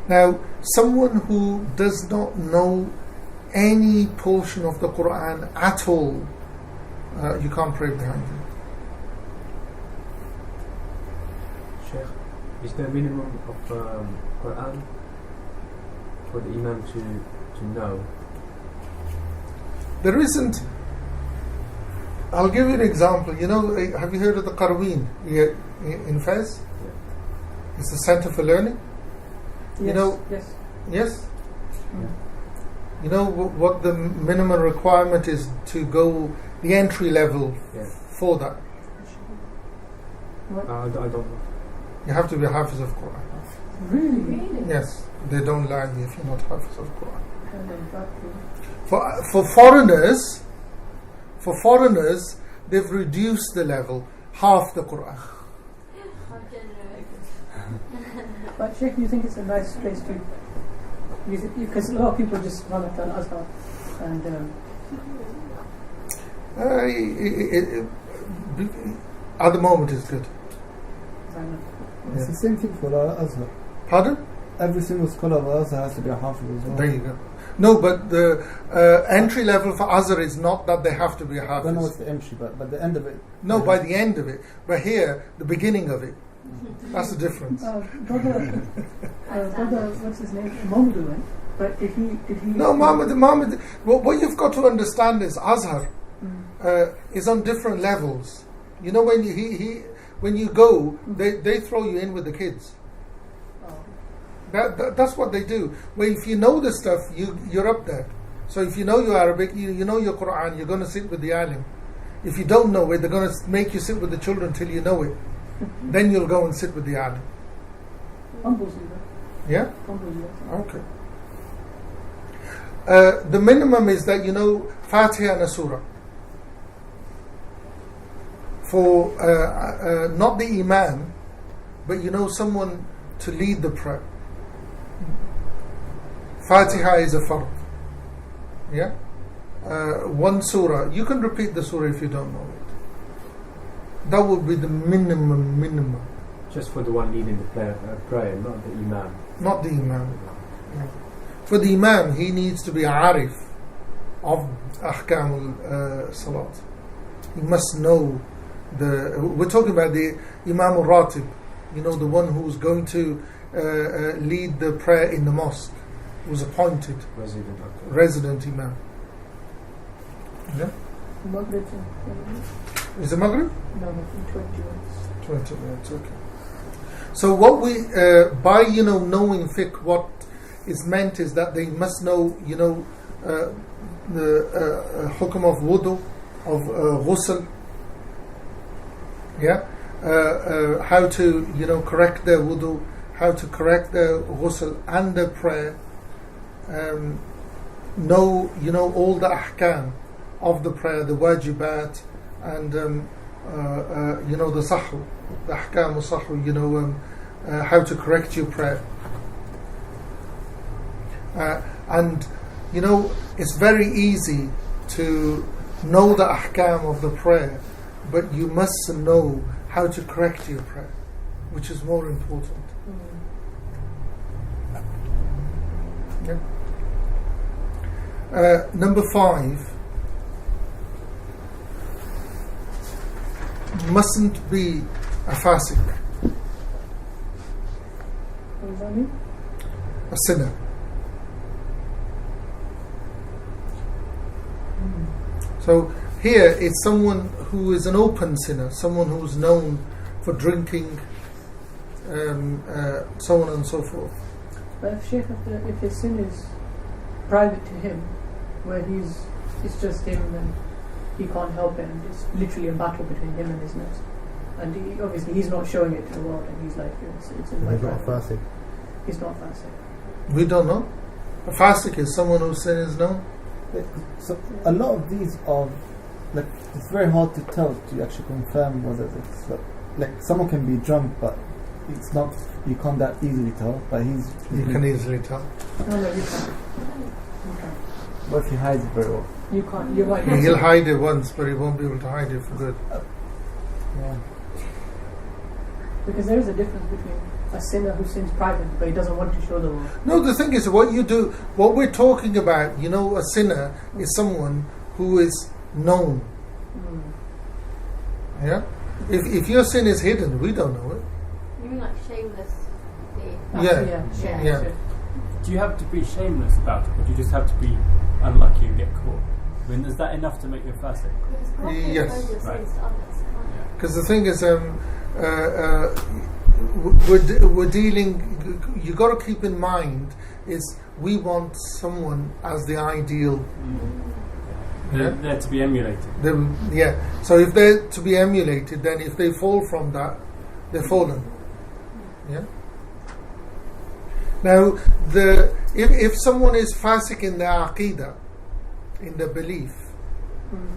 Now, someone who does not know any portion of the Quran at all, you can't pray behind him. Sheikh, is there a minimum of Quran for the imam to know? There isn't. I'll give you an example. Have you heard of the Qaraween in Fez? Yeah. It's the Center for Learning. Yes. Yes? Yeah. What the minimum requirement is to go the entry level for that? I don't know. You have to be a Hafiz of Quran. Really? Yes. They don't allow you if you're not Hafiz of Quran. For foreigners, they've reduced the level, half the Quran. But Sheikh, you think it's a nice place to use it? Because a lot of people just run up to Al-Azhar and at the moment it's good. It's the same thing for Al-Azhar. Pardon? Every single scholar of Al-Azhar has to be a Hafiz as well. There you go. No, but the entry level for Azhar is not that they have to be a Hafiz. I don't know what's the entry, but the end of it. No, by the end of it. But here, the beginning of it. That's the difference. Brother, what's his name? Mohammed, right? But did he? No, Muhammad. What you've got to understand is Azhar is on different levels. When you go, they throw you in with the kids. That's what they do. Well, if you know the stuff, you're up there. So if you know your Arabic, you know your Quran, you're going to sit with the alim. If you don't know it, they're going to make you sit with the children till you know it. Then you'll go and sit with the alim. Yeah? Okay. The minimum is that Fatiha and a surah. For not the imam, but someone to lead the prayer. Fatiha is a fard. Yeah? One surah. You can repeat the surah if you don't know it. That would be the minimum. Just for the one leading the prayer, not the imam. Not the imam. Yeah. For the imam, he needs to be arif of ahkam salat. He must know we're talking about the Imam al-Ratib, the one who's going to lead the prayer in the mosque, who's appointed resident Imam. Yeah? Maghrib. Is it Maghrib? No, 20 minutes. 20 minutes, okay. So what we, by knowing fiqh, what is meant is that they must know, the hukm of wudu, of ghusl, how to correct their wudu, how to correct their ghusl and their prayer, know all the ahkam of the prayer, the wajibat, and the sahw, the ahkam of sahw, how to correct your prayer. And it's very easy to know the ahkam of the prayer, but you must know how to correct your prayer, which is more important. Yeah. Number 5, mustn't be a fasik. What does that mean? A sinner. So here it's someone who is an open sinner, someone who is known for drinking, so on and so forth. But if his sin is private to him, where it's just him and he can't help it, and it's literally a battle between him and his nafs, and obviously he's not showing it to the world, and he's like, it's in my He's not private. fasik. He's not fasik. We don't know. A fasik is someone whose sin is known. So a lot of these are it's very hard to tell, to actually confirm whether it's like someone can be drunk, but it's not, you can't that easily tell. But you can easily tell. No, you can't. What if he hides it very well? You can't. You might. He'll hide it once, but he won't be able to hide it for good. Yeah. Because there is a difference between a sinner who sins private, but he doesn't want to show the world. No, the thing is, what we're talking about, a sinner is someone who is known. Yeah? If your sin is hidden, we don't know it. You mean like shameless? Yeah. Do you have to be shameless about it, or do you just have to be unlucky and get caught? I mean, is that enough to make you a fasik? Yes. Right. Because the thing is, we're dealing. You got to keep in mind is we want someone as the ideal. They're to be emulated. So if they're to be emulated, then if they fall from that, they're fallen. Yeah. Now, if someone is fasik in their aqidah, in their belief,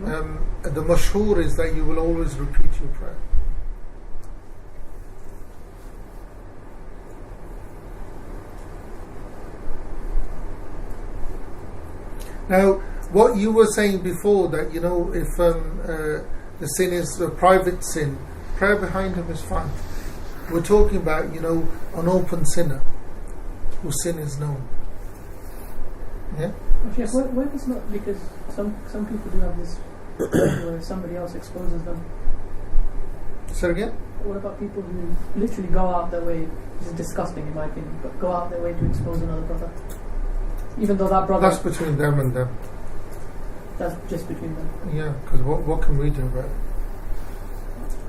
the mashhur is that you will always repeat your prayer. Now, what you were saying before, that if the sin is a private sin, prayer behind him is fine. We're talking about an open sinner whose sin is known. Yeah. Actually, what is not, because some people do have this where somebody else exposes them. Say again? What about people who literally go out their way? This is disgusting in my opinion, but go out their way to expose another brother, even though that brother. That's between them and them. That's just between them. Yeah, because what can we do about it?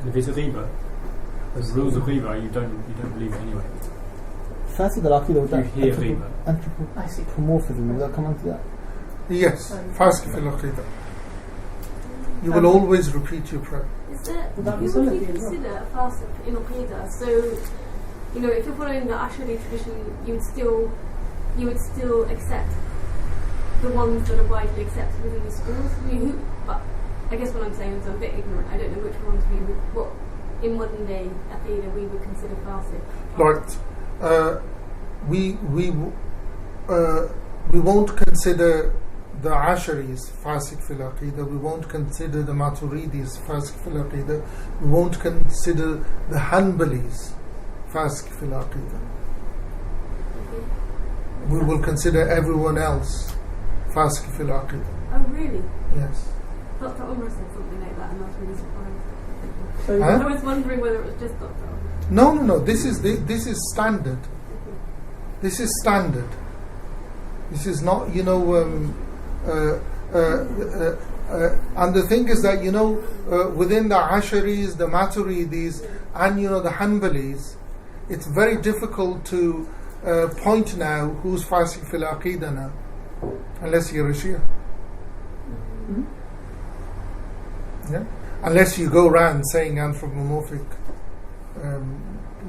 If it's a riba, the rules of riba, you don't believe it anyway. Fasik al-aqidah, you hear riba. Anthropomorphism, will that come into that? Yes, fasik fil aqidah. You will always repeat your prayer. Would you consider a fasik in aqidah? So, if you're following the Ashari tradition, you would still accept the ones that are widely accepted within the schools. But I guess what I'm saying is I'm a bit ignorant. I don't know which ones what in modern day aqidah we would consider fasik. Right. We won't consider the Asharis fasik fil aqidah. We won't consider the Maturidis fasik fil aqidah. We won't consider the Hanbalis fasik fil aqidah. We will consider everyone else Fasik fil Aqidah. Oh, really? Yes. Dr. Umar said something like that, and I was really surprised. So I was wondering whether it was just Dr. Umar. No. This is standard. This is standard. This is not, and the thing is that, within the Asharis, the Maturidis, and, the Hanbalis, it's very difficult to point now who's Fasik fil Aqidah now, unless you're a Shia. Mm-hmm. Yeah? Unless you go around saying anthropomorphic,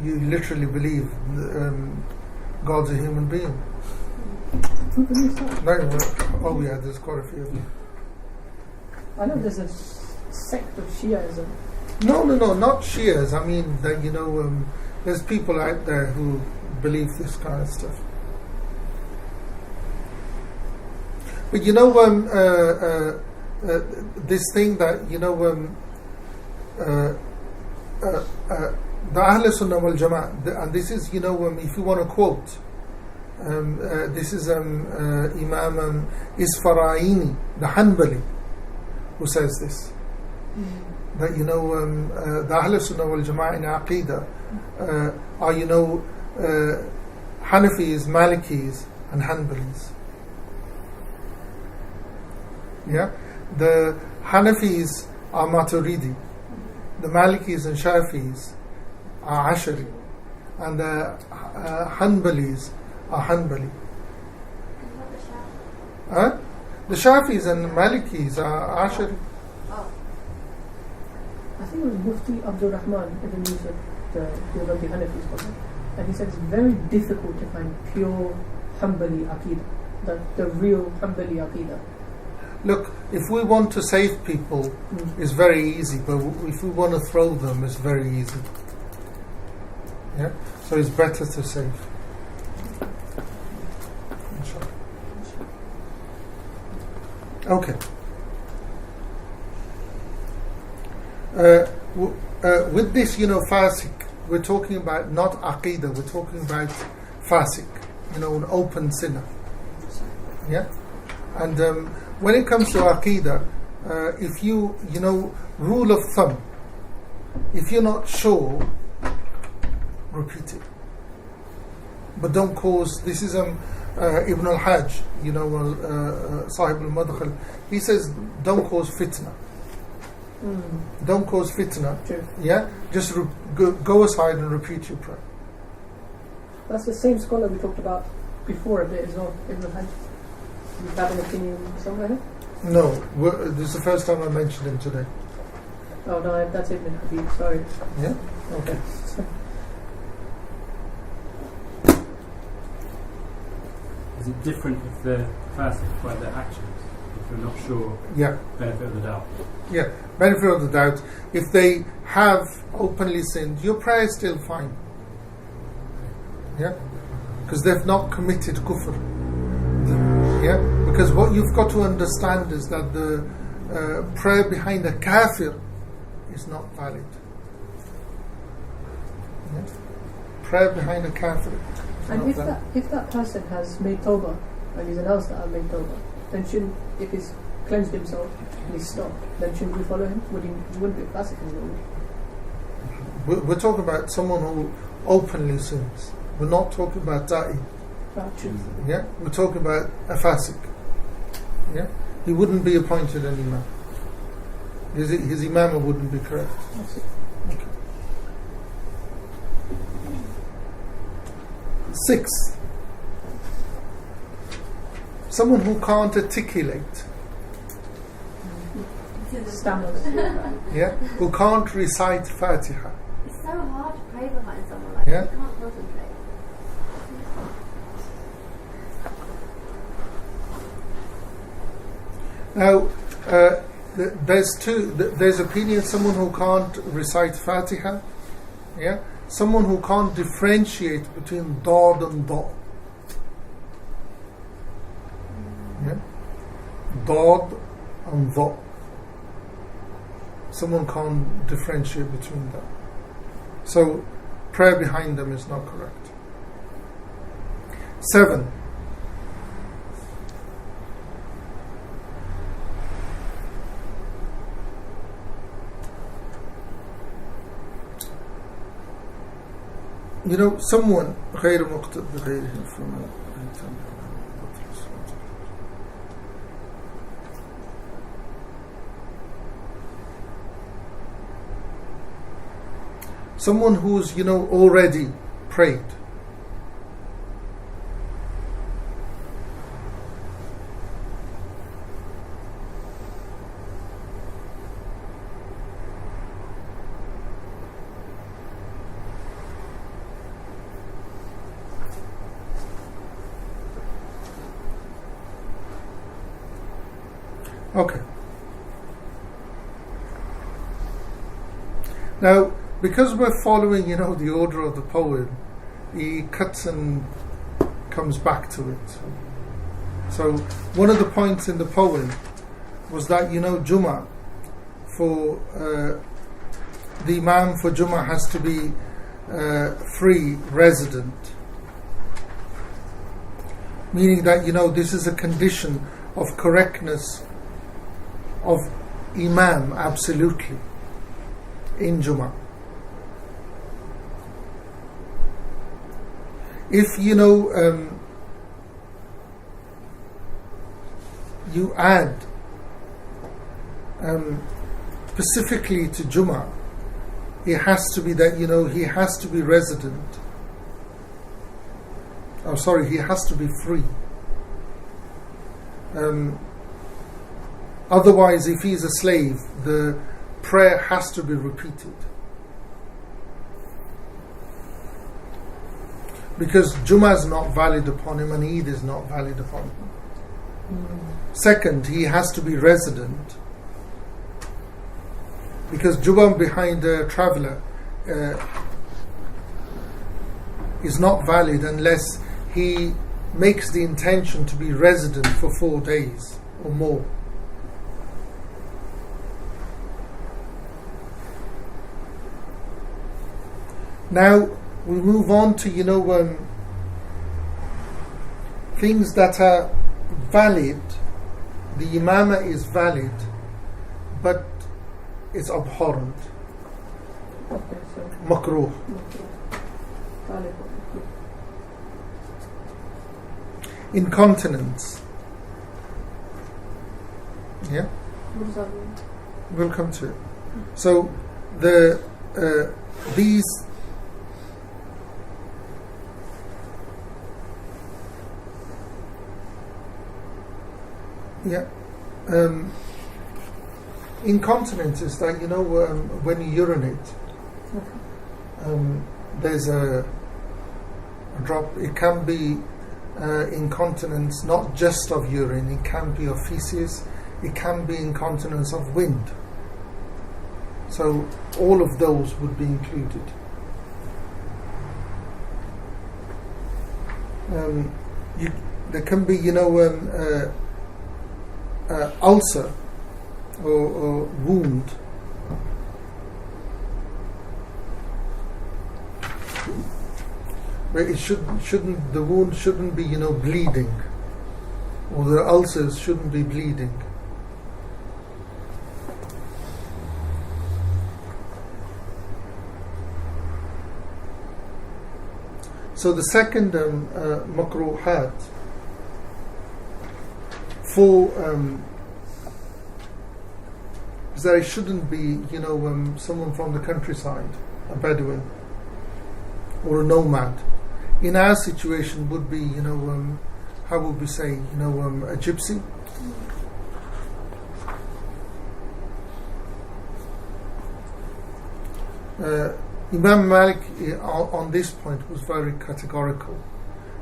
you literally believe God's a human being. Oh yeah, there's quite a few of them. I know there's a sect of Shiaism. No, not Shias. I mean, that there's people out there who believe this kind of stuff. But this thing that the Ahl Sunnah wal Jama'ah, and this is if you want to quote, this is Imam Isfaraini, the Hanbali, who says this. That the Ahl Sunnah wal Jama'ah in Aqidah are Hanafis, Malikis, and Hanbalis. Yeah, the Hanafis are Maturidi, the Malikis and Shafis are Ashari, and the Hanbalis are Hanbali. The Shafis and Malikis are Ashari. I think it was Mufti Abdul Rahman Ibn Yusuf, the Hanafis, and he said it's very difficult to find pure Hanbali Aqidah, the real Hanbali Aqidah. Look, if we want to save people, it's very easy, but if we want to throw them, it's very easy. Yeah? So it's better to save. Okay. With this, Fasik, we're talking about not Aqidah, we're talking about Fasik, an open sinner. Yeah? And when it comes to Aqidah, if you, rule of thumb, if you're not sure, repeat it. But don't cause, this is Ibn al-Hajj, Sahib al-Madkhal, he says, don't cause fitna. Don't cause fitna. True. Yeah? Just go aside and repeat your prayer. That's the same scholar we talked about before a bit as well, Ibn al-Hajj. Do you have an opinion somewhere? No, this is the first time I mentioned him today. Oh no, that's Ibn Habib, sorry. Yeah? Okay. Is it different if they're fasik by their actions? If you're not sure, benefit of the doubt? Yeah, benefit of the doubt. If they have openly sinned, your prayer is still fine. Yeah? Because they've not committed kufr. Yeah? Because what you've got to understand is that the prayer behind a kafir is not valid. Yeah? Prayer behind a kafir. And if that person has made tawbah and he's announced that I've made tawbah, then shouldn't, if he's cleansed himself and he's stopped, then shouldn't we follow him? He wouldn't be a fasik anymore. We're talking about someone who openly sins. We're not talking about da'i. Yeah, we're talking about a fasik. Yeah, he wouldn't be appointed an imam. His imam wouldn't be correct. Okay. 6. Someone who can't articulate. Yeah, who can't recite Fatiha. It's so hard to pray behind someone like that. You can't concentrate. Now, there's opinion, someone who can't recite Fatiha, yeah, someone who can't differentiate between Dad and Da. Yeah? Dad and Da. Someone can't differentiate between that. So, prayer behind them is not correct. 7. someone غير مقتد بغيره فما someone who's already prayed. Okay. Now, because we're following, the order of the poem, he cuts and comes back to it. So, one of the points in the poem was that, Jummah, for the Imam for Jummah has to be free resident. Meaning that, this is a condition of correctness of Imam, absolutely, in Jummah. If you add specifically to Jummah, it has to be that he has to be resident. He has to be free. Otherwise, if he's a slave, the prayer has to be repeated. Because Jummah is not valid upon him and Eid is not valid upon him. Second, he has to be resident. Because Jummah behind a traveller is not valid unless he makes the intention to be resident for 4 days or more. Now we move on to things that are valid. The imama is valid, but it's abhorrent. Makruh. Incontinence. Yeah? We'll come to it. So these incontinence is that when you urinate, there's a drop. It can be incontinence not just of urine, it can be of feces, it can be incontinence of wind. So all of those would be included. There can be ulcer or wound. But the wound shouldn't be bleeding, or the ulcers shouldn't be bleeding. So the second makruhat for is that it shouldn't be someone from the countryside, a Bedouin or a nomad. In our situation would be how would we say a gypsy. Imam Malik on this point was very categorical.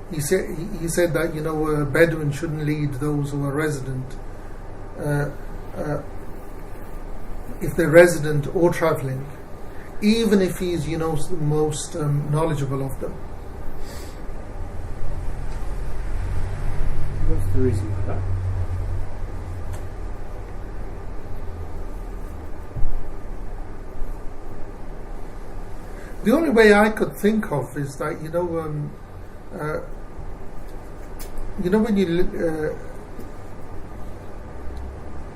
He said that a Bedouin shouldn't lead those who are resident if they're resident or travelling, even if he's the most knowledgeable of them. What's the reason for that? The only way I could think of is that when you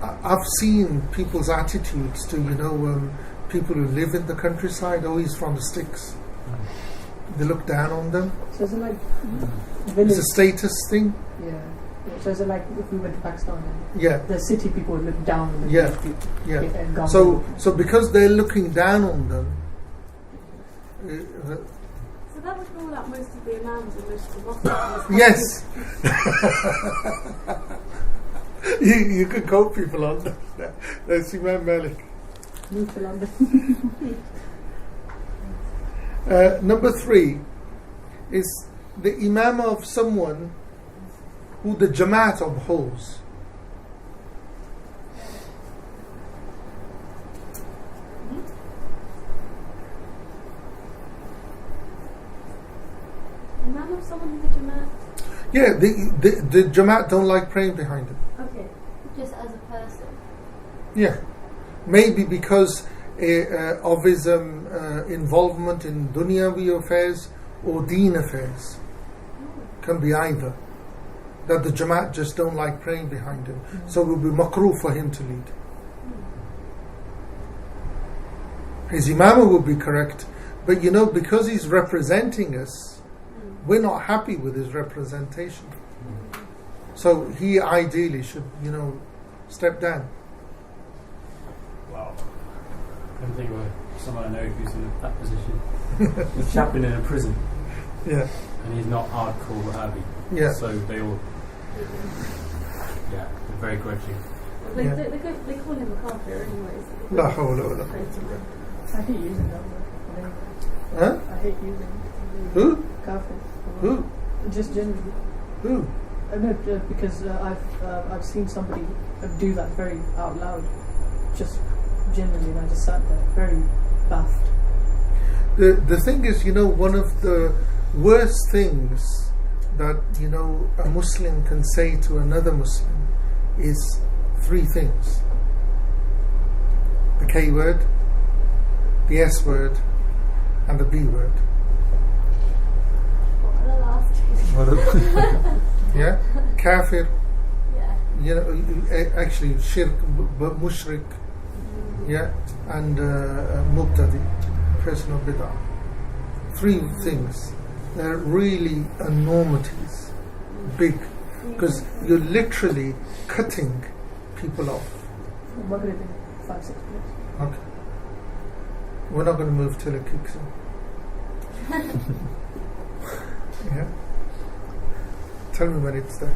I've seen people's attitudes to people who live in the countryside. Oh, he's from the sticks. They look down on them. So is it like it's a status thing? Yeah. So is it like if we went to Pakistan and yeah. the city people would look down on the yeah. people? Yeah. So because they're looking down on them. So that would rule out most of the imams and most of the Muslims. Yes. you could quote people on that. That's Imam Malik. Move to London. Number 3 is the imam of someone who the Jamaat upholds. Imam of someone who the Jamaat? Yeah, the Jamaat don't like praying behind him. Okay. Just as a person. Yeah. Maybe because of his involvement in dunyawi affairs or deen affairs. Can be either. That the Jamaat just don't like praying behind him. So it will be makruh for him to lead. His imam will be correct. But because he's representing us, we're not happy with his representation. So he ideally should, step down. Wow. I can think of someone I know who's in that position. The chaplain in a prison. Yeah. And he's not hardcore Wahhabi. Yeah. So they all, they're very grudging. They call him a kafir anyways. La hawla wa la I hate using that word. Huh? I hate using it. Who? Kafir. Who? Just generally. Who? I know because I've seen somebody do that very out loud, just generally, and I just sat there very baffed. The thing is, one of the worst things that a Muslim can say to another Muslim is 3 things: the K word, the S word, and the B word. What the last? Yeah, kafir. Yeah. Actually shirk, mushrik. Yeah, and mubtadi, person of bid'ah. 3 things. They're really enormities, big, because you're literally cutting people off. Maghrib in 5-6 minutes. Okay. We're not going to move till it kicks in. Yeah. Tell me when it's there.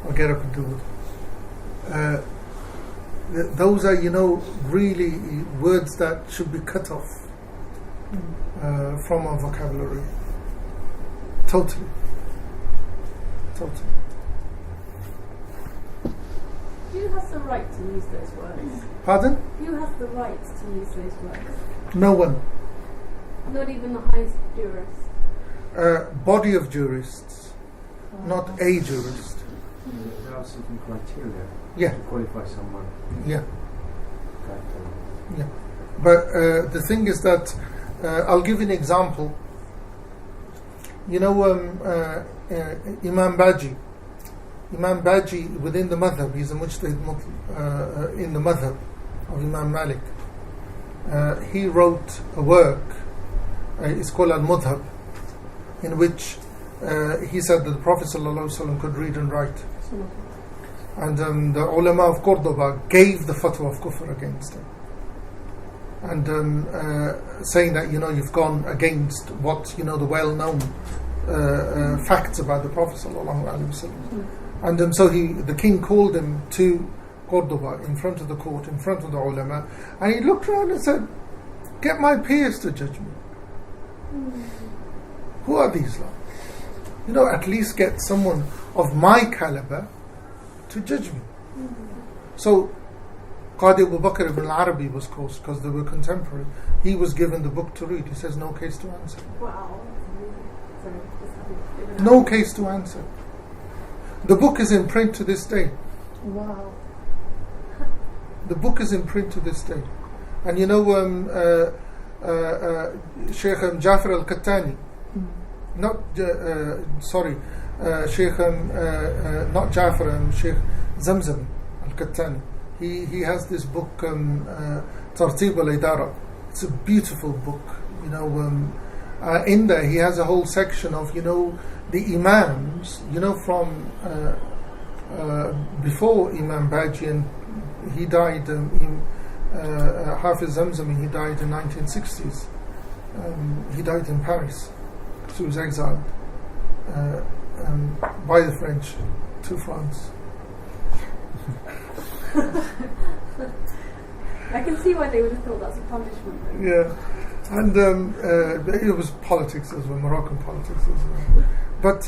I'll get up and do it. Those are, really words that should be cut off from our vocabulary. Totally. Who has the right to use those words? Pardon? Who has the right to use those words? No one. Not even the highest jurist? Body of jurists, not a jurist. There are certain criteria to qualify someone. Yeah. Yeah. But the thing is that I'll give you an example. Imam Baji. Imam Baji within the madhab, he's a mujtahid in the madhab of Imam Malik. He wrote a work, it's called al-Mudhab, in which he said that the Prophet ﷺ could read and write. And the ulama of Cordoba gave the fatwa of kufr against him. And saying that, you've gone against what, the well-known facts about the Prophet ﷺ. And so the king called him to Cordoba in front of the court, in front of the ulama, and he looked around and said, "Get my peers to judge me." Who are these lot? At least get someone of my caliber to judge me. So Qadi Abu Bakr ibn al-Arabi was called because they were contemporary. He was given the book to read. He says, no case to answer. Wow. No case to answer. The book is in print to this day. Wow. The book is in print to this day. And Sheikh Jafar al-Qattani, Sheikh not Jafar, Sheikh Zamzam al-Qattani. He has this book, Tartib al-Idara. It's a beautiful book, in there he has a whole section of, the Imams, from before Imam Baji, and he died, Hafiz Zamzami, he died in 1960s. He died in Paris. So he was exiled by the French to France. I can see why they would have thought that's a punishment. Yeah, and it was politics as well, Moroccan politics as well. But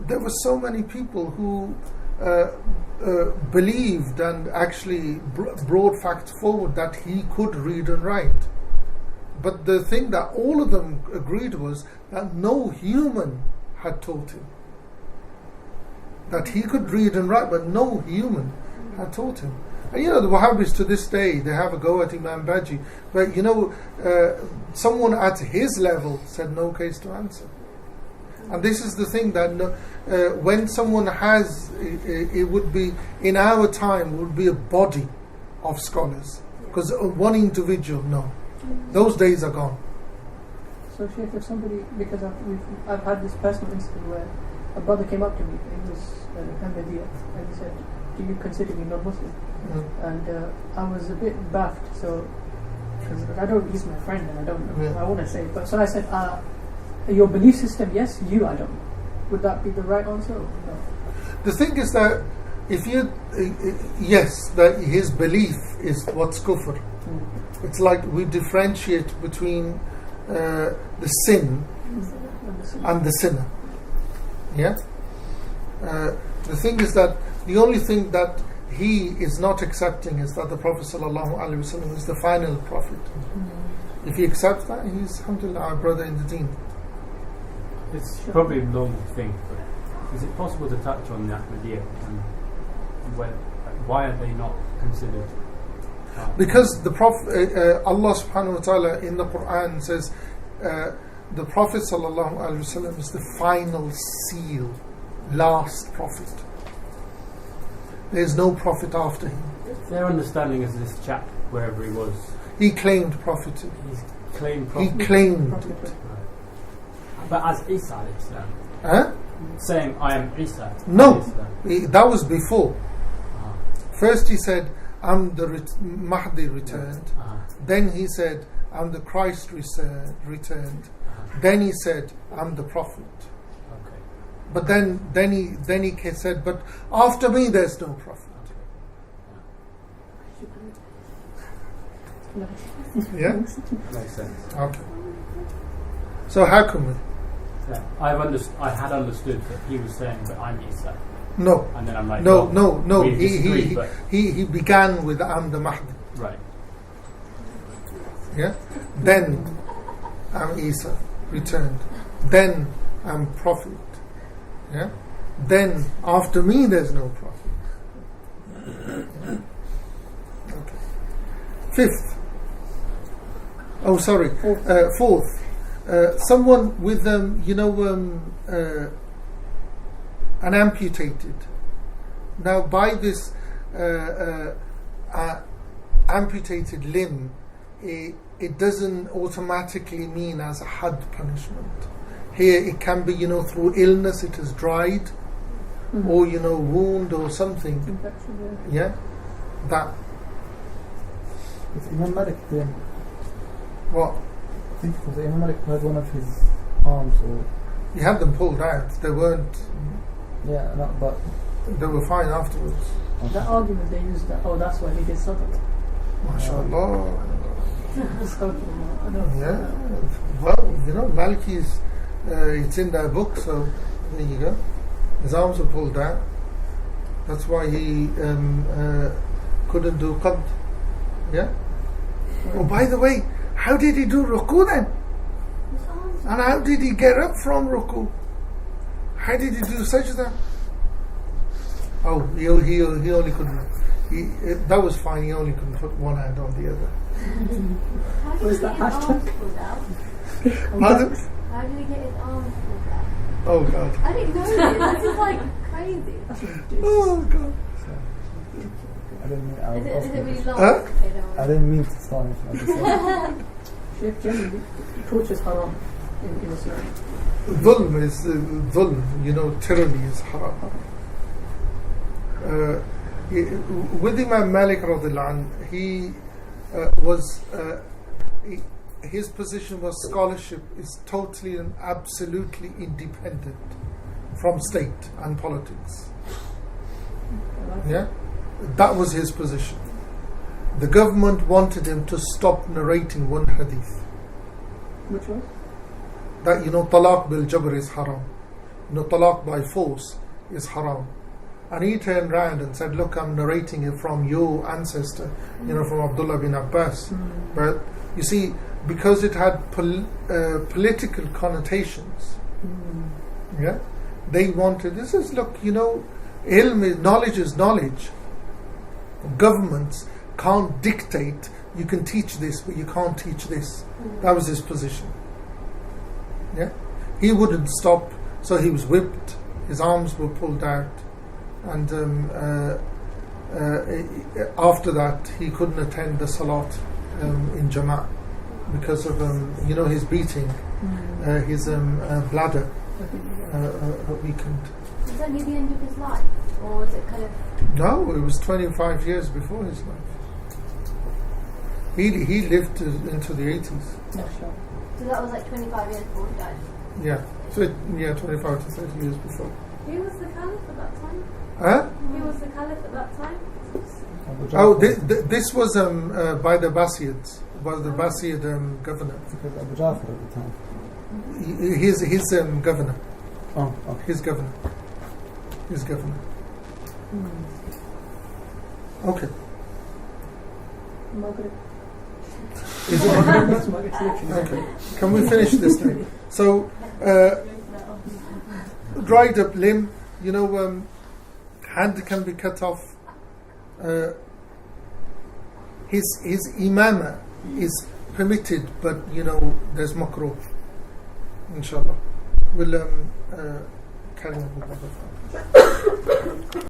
there were so many people who believed and actually brought facts forward that he could read and write. But the thing that all of them agreed was that no human had taught him. That he could read and write, but no human had taught him. And the Wahhabis to this day, they have a go at Imam Baji. But someone at his level said no case to answer. And this is the thing that when someone has, it would be, in our time, would be a body of scholars. Because one individual, no. Those days are gone. So Shaykh, if somebody, because I've had this personal incident where a brother came up to me, he was Ahmadiyya, and he said, do you consider me non-Muslim? And I was a bit baffed, so, because he's my friend and I don't know, I want to say, but so I said, your belief system, yes, I don't know. Would that be the right answer or no? The thing is that if yes, that his belief is what's kufr. It's like we differentiate between the sin and the sinner. Yeah? The thing is that the only thing that he is not accepting is that the Prophet ﷺ is the final prophet. If he accepts that, he's, alhamdulillah, our brother in the deen. It's probably a normal thing, but is it possible to touch on the Ahmadiyya and why are they not considered? Because the Prophet, Allah subhanahu wa ta'ala in the Quran says the Prophet sallallahu alaihi wasallam is the final seal, last prophet. There is no prophet after him. Their understanding is this chap, wherever he was. He claimed prophethood. He claimed prophethood. He claimed it. But as Isa alayhi salam, saying I am Isa. No, that was before. First he said, I'm the Mahdi returned. Then he said, I'm the Christ returned. Then he said, I'm the Prophet. Okay. But then he said, but after me there's no Prophet. Yeah? Makes sense. Okay. So how come we? Yeah. I had understood that he was saying that I'm Isa. No. And then I'm like, no. He began with I'm the Mahdi. Right. Yeah. Then I'm Isa returned. Then I'm Prophet. Yeah. Then after me there's no Prophet. Okay. Fifth. Oh, sorry. Fourth. Someone with an amputated. Now, by this amputated limb, it doesn't automatically mean as a had punishment. Here, it can be, through illness, it is dried, or wound or something. Yeah, that. It's Imam Malik then. What? I think it was Imam Malik who had one of his arms, or he had them pulled out. They weren't. Yeah, no, but they were fine afterwards. Okay. That argument they used that. Oh, that's why he did sadaqah. MashaAllah. Yeah. Well, Maliki's. It's in their book, so there you go. His arms were pulled out. That's why he couldn't do qabd. Yeah. Oh, by the way, how did he do ruku then? And how did he get up from ruku? How did he do sajda? Oh, he only couldn't. That was fine. He only couldn't put one hand on the other. Was that hashtag? Pardon? How did he get his arms pulled out? Oh God! I didn't know this. This is like crazy. Oh God! I didn't mean. Is it really long? I didn't mean to start. Sheikh, generally, torture is haram in Islam. Dhulm is dhulm, tyranny is haram. With Imam Malik radiallahu anh, he was his position was scholarship is totally and absolutely independent from state and politics. Yeah, that was his position. The government wanted him to stop narrating one hadith. Which was? That talaq bil jabr is haram. Talaq by force is haram. And he turned around and said, look, I'm narrating it from your ancestor, from Abdullah bin Abbas. But you see, because it had political connotations, yeah, they wanted, this is, look, ilm is, knowledge is knowledge. Governments can't dictate, you can teach this, but you can't teach this. That was his position. Yeah, he wouldn't stop, so he was whipped, his arms were pulled out, and after that he couldn't attend the salat in Jama'at because of his beating, his bladder weakened. Was that near the end of his life, or was it kind of? No, it was 25 years before his life. He lived into the 80s. So that was like 25 years before he died? Yeah, 25 to 30 years before. Who was the caliph at that time? Huh? Who was the caliph at that time? Oh, this was by the Abbasids, was the Abbasid governor. Because Abu Ja'far at the time. His governor. Oh, okay. His governor. Okay. Margaret. Is it Margaret? Okay. Can we finish this thing? So, dried up limb, hand can be cut off. His imama is permitted, but there's makruh. Inshallah, we'll carry on with that.